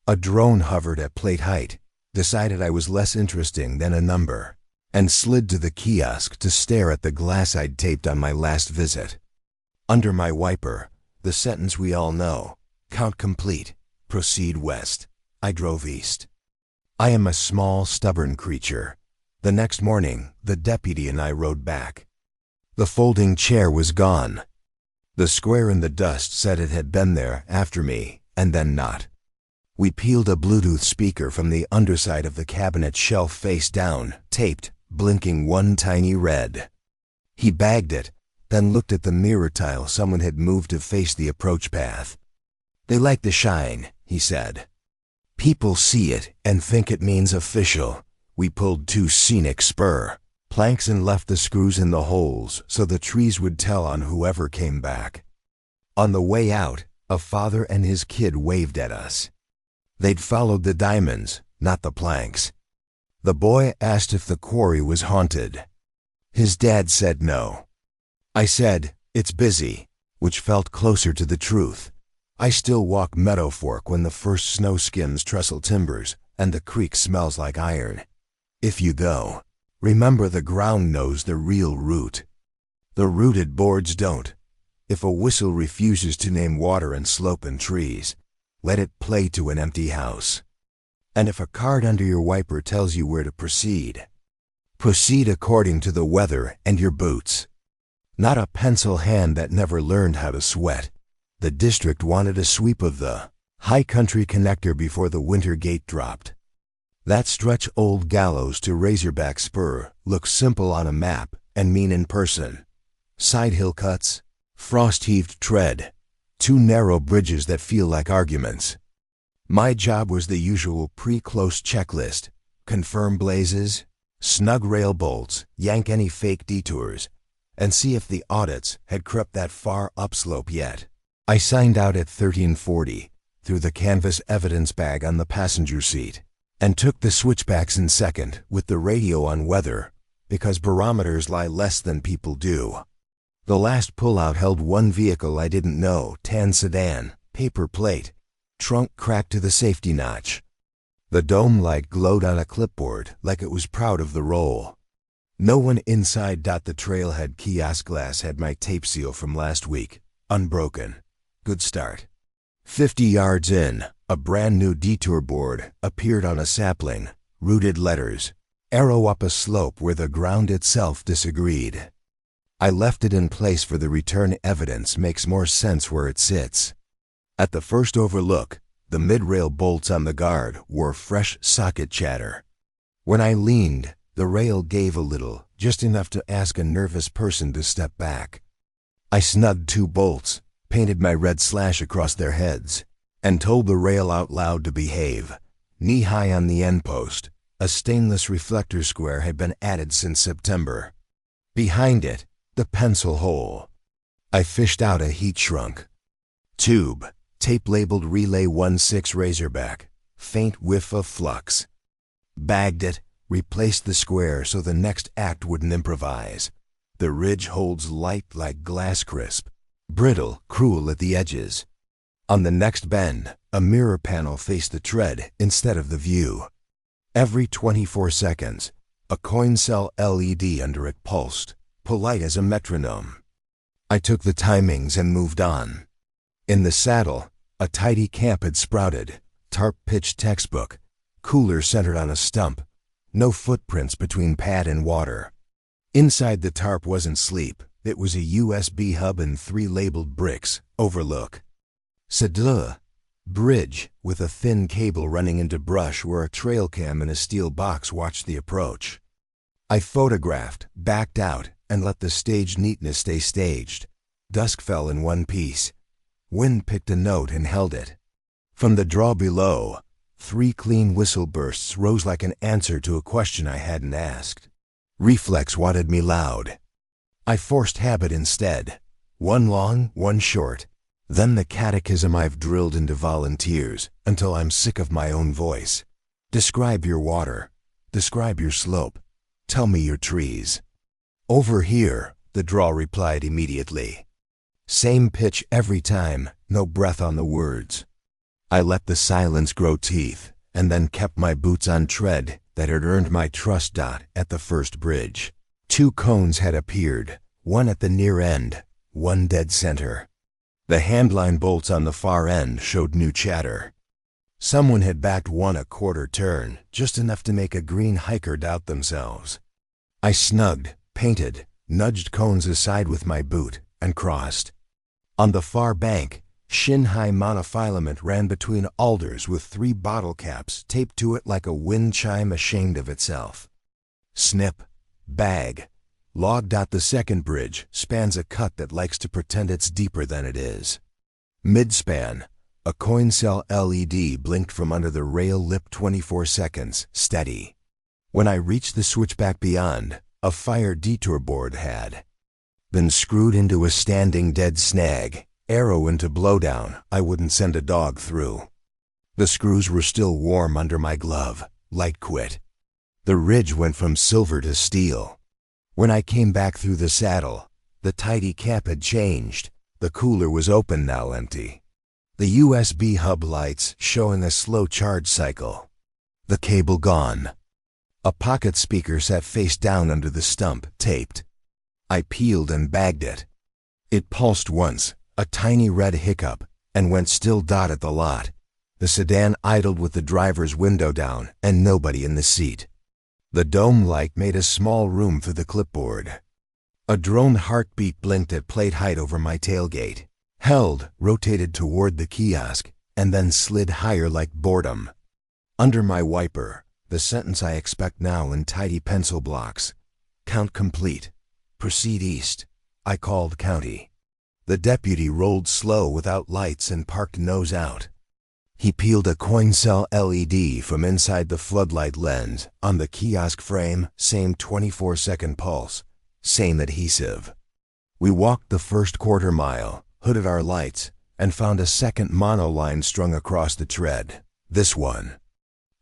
[SPEAKER 1] A drone hovered at plate height, decided I was less interesting than a number, and slid to the kiosk to stare at the glass I'd taped on my last visit. Under my wiper, the sentence we all know, count complete, proceed west. I drove east. I am a small, stubborn creature. The next morning, the deputy and I rode back. The folding chair was gone. The square in the dust said it had been there after me, and then not. We peeled a Bluetooth speaker from the underside of the cabinet shelf face down, taped, blinking one tiny red. He bagged it, then looked at the mirror tile someone had moved to face the approach path. "They like the shine," he said. "People see it and think it means official." We pulled 2 scenic spur planks and left the screws in the holes so the trees would tell on whoever came back. On the way out, a father and his kid waved at us. They'd followed the diamonds, not the planks. The boy asked if the quarry was haunted. His dad said no. I said, "It's busy," which felt closer to the truth. I still walk Meadow Fork when the first snow skims trestle timbers and the creek smells like iron. If you go, remember the ground knows the real route. The rooted boards don't. If a whistle refuses to name water and slope and trees, let it play to an empty house. And if a card under your wiper tells you where to proceed, proceed according to the weather and your boots. Not a pencil hand that never learned how to sweat. The district wanted a sweep of the high country connector before the winter gate dropped. That stretch Old Gallows to Razorback Spur looks simple on a map and mean in person. Side hill cuts, frost-heaved tread, two narrow bridges that feel like arguments. My job was the usual pre-close checklist: confirm blazes, snug rail bolts, yank any fake detours, and see if the audits had crept that far upslope yet. I signed out at 1340, threw the canvas evidence bag on the passenger seat, and took the switchbacks in second with the radio on weather, because barometers lie less than people do. The last pullout held one vehicle I didn't know, tan sedan, paper plate, trunk cracked to the safety notch. The dome light glowed on a clipboard like it was proud of the roll. No one inside. The trailhead kiosk glass had my tape seal from last week, unbroken. Good start. 50 yards in, a brand new detour board appeared on a sapling, rooted letters, arrow up a slope where the ground itself disagreed. I left it in place for the return evidence makes more sense where it sits. At the first overlook, the mid-rail bolts on the guard wore fresh socket chatter. When I leaned, the rail gave a little, just enough to ask a nervous person to step back. I snugged two bolts, painted my red slash across their heads, and told the rail out loud to behave. Knee-high on the end post, a stainless reflector square had been added since September. Behind it, the pencil hole. I fished out a heat-shrunk tube, tape-labeled Relay 16 Razorback, faint whiff of flux. Bagged it, replaced the square so the next act wouldn't improvise. The ridge holds light like glass crisp, brittle, cruel at the edges. On the next bend, a mirror panel faced the tread instead of the view. Every 24 seconds, a coin cell LED under it pulsed, polite as a metronome. I took the timings and moved on. In the saddle, a tidy camp had sprouted, tarp pitch textbook, cooler centered on a stump, no footprints between pad and water. Inside the tarp wasn't sleep, it was a USB hub and 3 labeled bricks, overlook. Saddle, bridge, with a thin cable running into brush where a trail cam in a steel box watched the approach. I photographed, backed out, and let the stage neatness stay staged. Dusk fell in one piece. Wind picked a note and held it. From the draw below, 3 clean whistle bursts rose like an answer to a question I hadn't asked. Reflex wanted me loud. I forced habit instead. One long, one short. Then the catechism I've drilled into volunteers until I'm sick of my own voice. Describe your water. Describe your slope. Tell me your trees. Over here, the draw replied immediately. Same pitch every time, no breath on the words. I let the silence grow teeth, and then kept my boots on tread that had earned my trust. At the first bridge, 2 cones had appeared, one at the near end, one dead center. The handline bolts on the far end showed new chatter. Someone had backed one a quarter turn, just enough to make a green hiker doubt themselves. I snugged, painted, nudged cones aside with my boot, and crossed. On the far bank, shin-high monofilament ran between alders with 3 bottle caps taped to it like a wind chime ashamed of itself. Snip, bag, logged. The second bridge spans a cut that likes to pretend it's deeper than it is. Mid-span, a coin cell LED blinked from under the rail lip 24 seconds, steady. When I reached the switchback beyond, a fire detour board had been screwed into a standing dead snag, arrow into blowdown I wouldn't send a dog through. The screws were still warm under my glove, light quit. The ridge went from silver to steel. When I came back through the saddle, the tidy cap had changed. The cooler was open now, empty. The USB hub lights showing a slow charge cycle. The cable gone. A pocket speaker sat face down under the stump, taped. I peeled and bagged it. It pulsed once, a tiny red hiccup, and went still. At the lot, the sedan idled with the driver's window down and nobody in the seat. The dome light made a small room for the clipboard. A drone heartbeat blinked at plate height over my tailgate, held, rotated toward the kiosk, and then slid higher like boredom. Under my wiper, the sentence I expect now in tidy pencil blocks. Count complete. Proceed east. I called county. The deputy rolled slow without lights and parked nose out. He peeled a coin cell LED from inside the floodlight lens on the kiosk frame, same 24-second pulse, same adhesive. We walked the first quarter mile, hooded our lights, and found a second monoline strung across the tread. This one.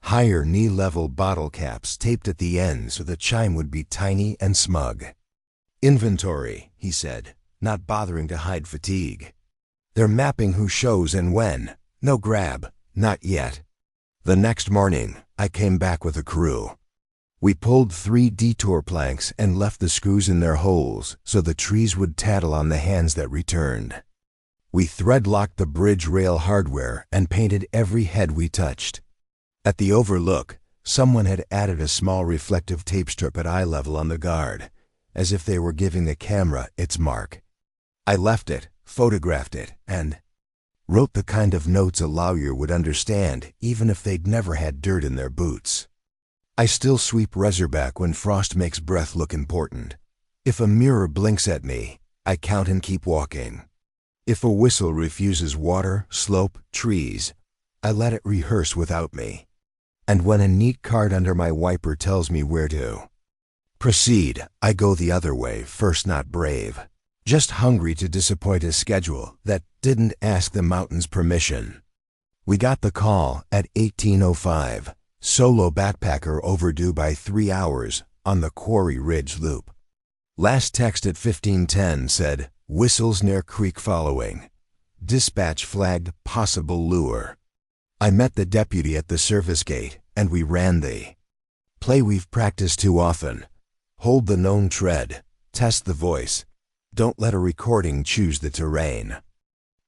[SPEAKER 1] Higher knee-level bottle caps taped at the end so the chime would be tiny and smug. Inventory, he said, not bothering to hide fatigue. They're mapping who shows and when. No grab, not yet. The next morning, I came back with a crew. We pulled 3 detour planks and left the screws in their holes so the trees would tattle on the hands that returned. We thread-locked the bridge rail hardware and painted every head we touched. At the overlook, someone had added a small reflective tape strip at eye level on the guard, as if they were giving the camera its mark. I left it, photographed it, and wrote the kind of notes a lawyer would understand even if they'd never had dirt in their boots. I still sweep Razorback when frost makes breath look important. If a mirror blinks at me, I count and keep walking. If a whistle refuses water, slope, trees, I let it rehearse without me. And when a neat card under my wiper tells me where to proceed, I go the other way, first not brave. Just hungry to disappoint a schedule that didn't ask the mountain's permission. We got the call at 18:05, solo backpacker overdue by 3 hours on the Quarry Ridge Loop. Last text at 15:10 said, whistles near creek following. Dispatch flagged possible lure. I met the deputy at the service gate, and we ran the play we've practiced too often. Hold the known tread, test the voice. Don't let a recording choose the terrain.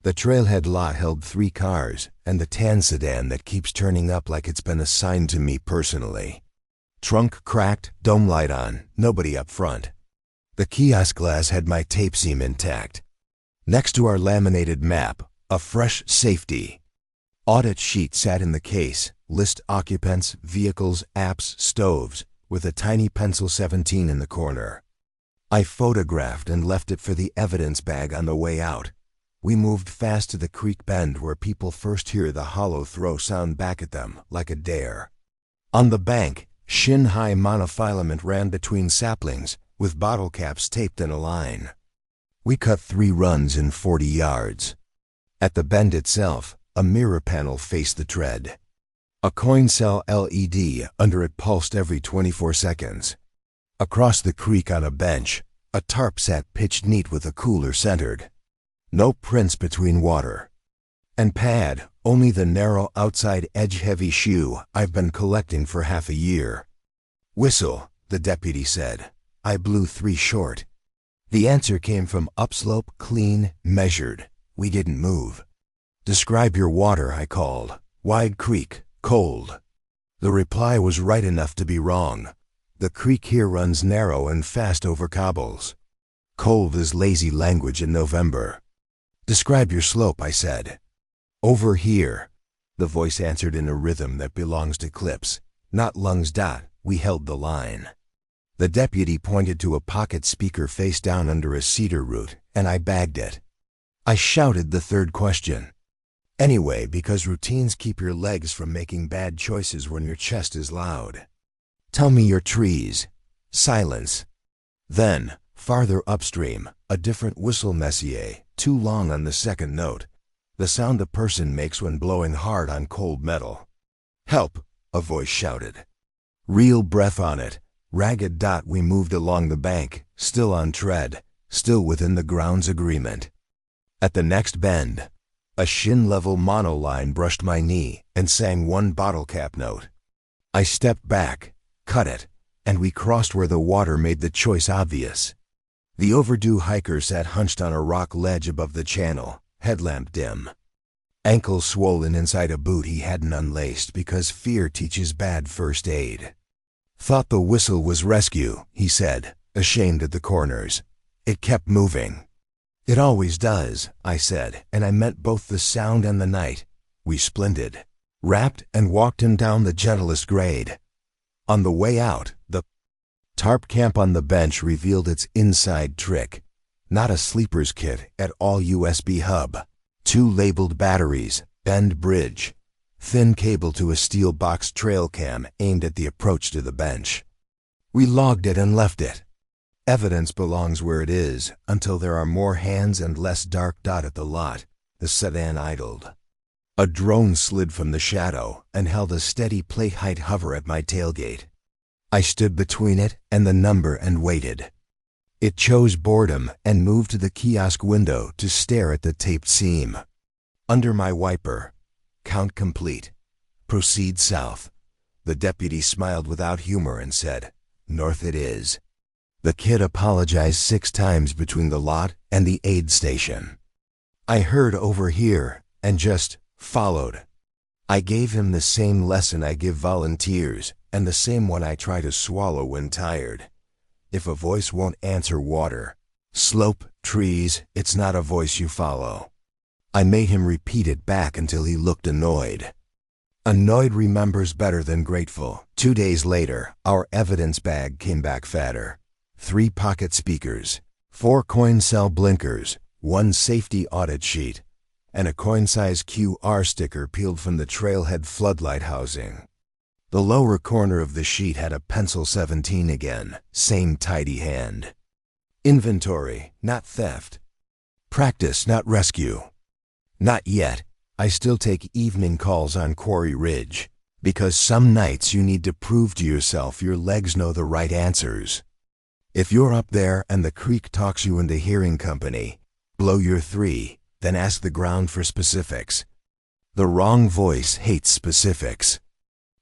[SPEAKER 1] The trailhead lot held 3 cars and the tan sedan that keeps turning up like it's been assigned to me personally. Trunk cracked, dome light on, nobody up front. The kiosk glass had my tape seam intact. Next to our laminated map, a fresh safety audit sheet sat in the case, list occupants, vehicles, apps, stoves, with a tiny pencil 17 in the corner. I photographed and left it for the evidence bag on the way out. We moved fast to the creek bend where people first hear the hollow throw sound back at them like a dare. On the bank, shin-high monofilament ran between saplings with bottle caps taped in a line. We cut 3 runs in 40 yards. At the bend itself, a mirror panel faced the tread. A coin cell LED under it pulsed every 24 seconds. Across the creek on a bench, a tarp sat pitched neat with a cooler centered. No prints between water and pad, only the narrow outside edge-heavy shoe I've been collecting for half a year. Whistle, the deputy said. I blew 3 short. The answer came from upslope, clean, measured. We didn't move. Describe your water, I called. Wide creek, cold. The reply was right enough to be wrong. The creek here runs narrow and fast over cobbles. Cold is lazy language in November. Describe your slope, I said. Over here. The voice answered in a rhythm that belongs to clips, not lungs. We held the line. The deputy pointed to a pocket speaker face down under a cedar root, and I bagged it. I shouted the third question. Anyway, because routines keep your legs from making bad choices when your chest is loud. Tell me your trees. Silence. Then, farther upstream, a different whistle messier, too long on the second note. The sound a person makes when blowing hard on cold metal. Help, a voice shouted. Real breath on it. Ragged. We moved along the bank, still on tread, still within the ground's agreement. At the next bend, a shin-level monoline brushed my knee and sang 1 bottle cap note. I stepped back, cut it, and we crossed where the water made the choice obvious. The overdue hiker sat hunched on a rock ledge above the channel, headlamp dim. Ankles swollen inside a boot he hadn't unlaced because fear teaches bad first aid. Thought the whistle was rescue, he said, ashamed at the corners. It kept moving. It always does, I said, and I meant both the sound and the night. We splinted, wrapped, and walked him down the gentlest grade. On the way out, the Tarp camp on the bench revealed its inside trick. Not a sleeper's kit at all. USB hub, 2 labeled batteries, bend bridge, thin cable to a steel box trail cam aimed at the approach to the bench. We logged it and left it. Evidence belongs where it is until there are more hands and less dark dot at the lot. The sedan idled. A drone slid from the shadow and held a steady plate height hover at my tailgate. I stood between it and the number and waited. It chose boredom and moved to the kiosk window to stare at the taped seam. Under my wiper, count complete. Proceed south. The deputy smiled without humor and said, north it is. The kid apologized 6 times between the lot and the aid station. I heard over here and just followed. I gave him the same lesson I give volunteers and the same one I try to swallow when tired. If a voice won't answer water, slope, trees, it's not a voice you follow. I made him repeat it back until he looked annoyed. Annoyed remembers better than grateful. 2 days later, our evidence bag came back fatter. 3 pocket speakers, 4 coin cell blinkers, 1 safety audit sheet, and a coin-size QR sticker peeled from the trailhead floodlight housing. The lower corner of the sheet had a pencil 17 again, same tidy hand. Inventory, not theft. Practice, not rescue. Not yet. I still take evening calls on Quarry Ridge, because some nights you need to prove to yourself your legs know the right answers. If you're up there and the creek talks you into hearing company, blow your 3. Then ask the ground for specifics. The wrong voice hates specifics.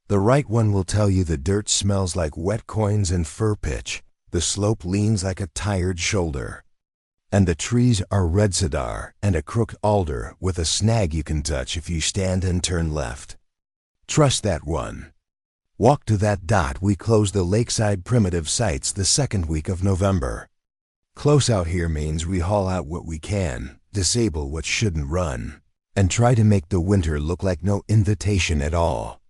[SPEAKER 1] The right one will tell you the dirt smells like wet coins and fur pitch, the slope leans like a tired shoulder, and the trees are red cedar and a crooked alder with a snag you can touch if you stand and turn left. Trust that one. Walk to that dot. We close the lakeside primitive sites the 2nd week of November. Close out here means we haul out what we can, disable what shouldn't run, and try to make the winter look like no invitation at all.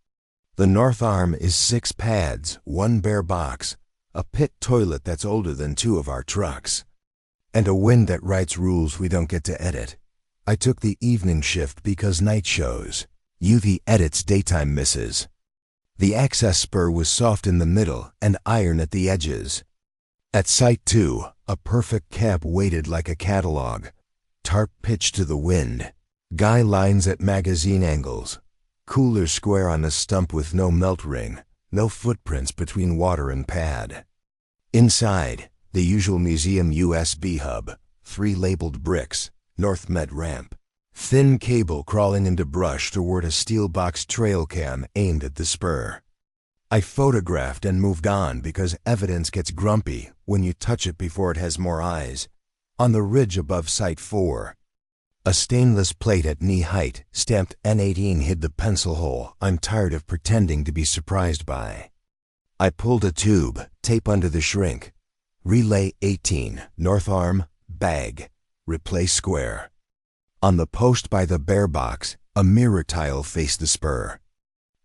[SPEAKER 1] The north arm is 6 pads, 1 bare box, a pit toilet that's older than 2 of our trucks, and a wind that writes rules we don't get to edit. I took the evening shift because night shows. UV edits daytime misses. The access spur was soft in the middle and iron at the edges. At Site 2, a perfect camp waited like a catalog. Tarp pitched to the wind. Guy lines at magazine angles. Cooler square on a stump with no melt ring. No footprints between water and pad. Inside, the usual museum USB hub. 3 labeled bricks. North Med ramp. Thin cable crawling into brush toward a steel box trail cam aimed at the spur. I photographed and moved on because evidence gets grumpy when you touch it before it has more eyes. On the ridge above Site 4, a stainless plate at knee height, stamped N18 hid the pencil hole I'm tired of pretending to be surprised by. I pulled a tube, tape under the shrink. Relay 18, north arm, bag, replace square. On the post by the bare box, a mirror tile faced the spur.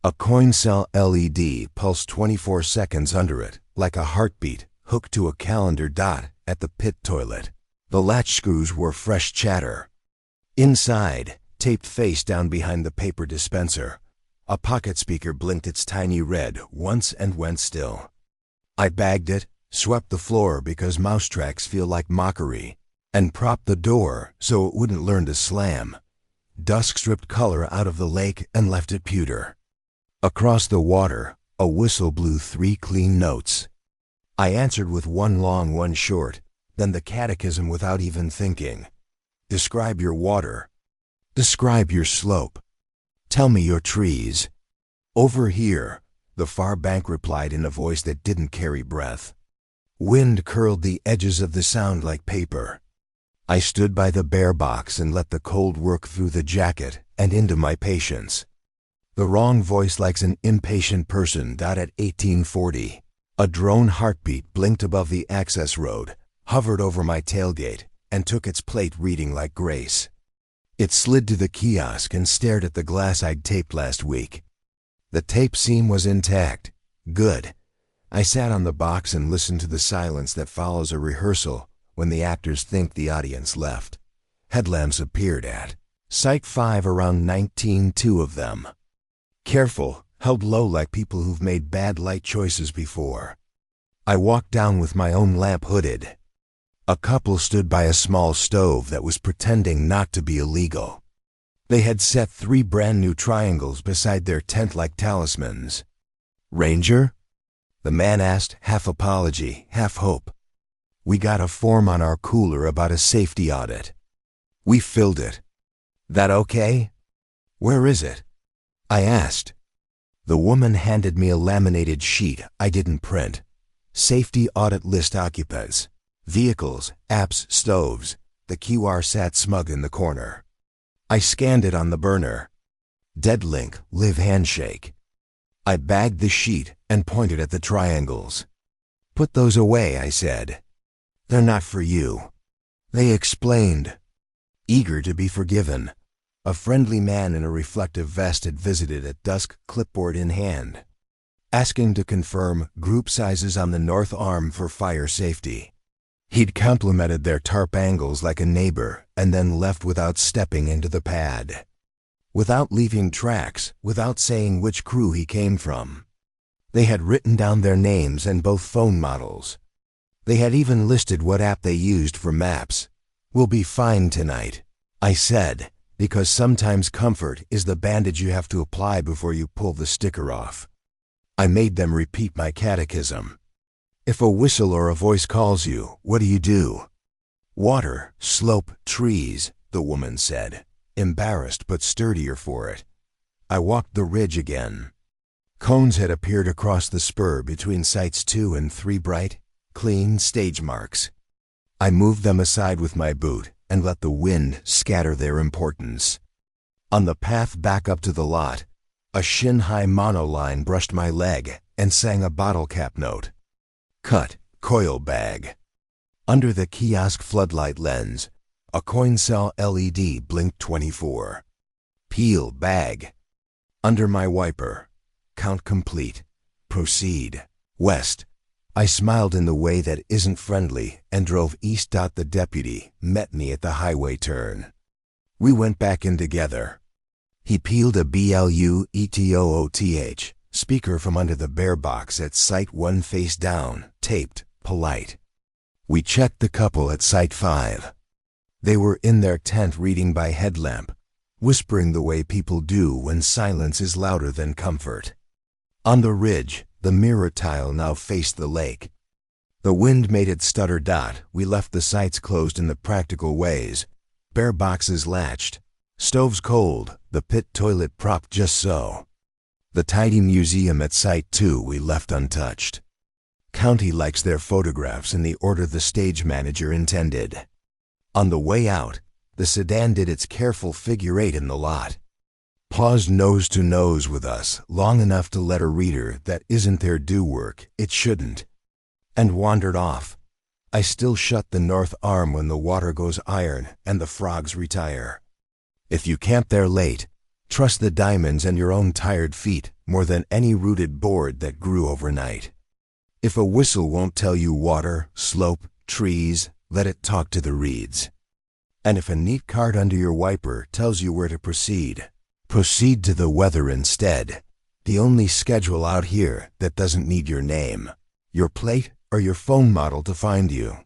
[SPEAKER 1] A coin cell LED pulsed 24 seconds under it, like a heartbeat, hooked to a calendar dot at the pit toilet. The latch screws were fresh chatter. Inside, taped face down behind the paper dispenser, a pocket speaker blinked its tiny red once and went still. I bagged it, swept the floor because mouse tracks feel like mockery, and propped the door so it wouldn't learn to slam. Dusk stripped color out of the lake and left it pewter. Across the water, a whistle blew 3 clean notes. I answered with 1 long, 1 short, then the catechism without even thinking. Describe your water. Describe your slope. Tell me your trees. Over here, the far bank replied in a voice that didn't carry breath. Wind curled the edges of the sound like paper. I stood by the bare box and let the cold work through the jacket and into my patience. The wrong voice likes an impatient person. At 1840, a drone heartbeat blinked above the access road, hovered over my tailgate, and took its plate reading like grace. It slid to the kiosk and stared at the glass I'd taped last week. The tape seam was intact. Good. I sat on the box and listened to the silence that follows a rehearsal when the actors think the audience left. Headlamps appeared at Site 5 around 19, two of them. Careful, held low like people who've made bad light choices before. I walked down with my own lamp hooded. A couple stood by a small stove that was pretending not to be illegal. They had set 3 brand new triangles beside their tent like talismans. "Ranger?" the man asked, half apology, half hope. "We got a form on our cooler about a safety audit. We filled it. That okay?" "Where is it?" I asked. The woman handed me a laminated sheet I didn't print. Safety audit list occupants. Vehicles, apps, stoves. The QR sat smug in the corner. I scanned it on the burner. Dead link, live handshake. I bagged the sheet and pointed at the triangles. "Put those away," I said. "They're not for you." They explained. Eager to be forgiven, a friendly man in a reflective vest had visited at dusk, clipboard in hand, asking to confirm group sizes on the north arm for fire safety. He'd complimented their tarp angles like a neighbor and then left without stepping into the pad. Without leaving tracks, without saying which crew he came from. They had written down their names and both phone models. They had even listed what app they used for maps. "We'll be fine tonight," I said, because sometimes comfort is the bandage you have to apply before you pull the sticker off. I made them repeat my catechism. If a whistle or a voice calls you, what do you do? "Water, slope, trees," the woman said, embarrassed but sturdier for it. I walked the ridge again. Cones had appeared across the spur between sites 2 and 3, bright, clean stage marks. I moved them aside with my boot and let the wind scatter their importance. On the path back up to the lot, a shin-high monoline brushed my leg and sang a bottle cap note. Cut, coil bag. Under the kiosk floodlight lens, a coin cell LED blinked 24. Peel bag. Under my wiper, count complete. Proceed. West. I smiled in the way that isn't friendly and drove east. The deputy met me at the highway turn. We went back in together. He peeled a BLUETOOTH speaker from under the bear box at Site 1 face down, taped, polite. We checked the couple at Site 5. They were in their tent reading by headlamp, whispering the way people do when silence is louder than comfort. On the ridge, the mirror tile now faced the lake. The wind made it stutter. We left the sites closed in the practical ways. Bear boxes latched. Stoves cold, the pit toilet propped just so. The tidy museum at Site 2 we left untouched. County likes their photographs in the order the stage manager intended. On the way out, the sedan did its careful figure 8 in the lot. Paused nose to nose with us long enough to let a reader that isn't there do work it shouldn't. And wandered off. I still shut the north arm when the water goes iron and the frogs retire. If you camp there late, trust the diamonds and your own tired feet more than any rooted board that grew overnight. If a whistle won't tell you water, slope, trees, let it talk to the reeds. And if a neat card under your wiper tells you where to proceed, proceed to the weather instead. The only schedule out here that doesn't need your name, your plate, or your phone model to find you.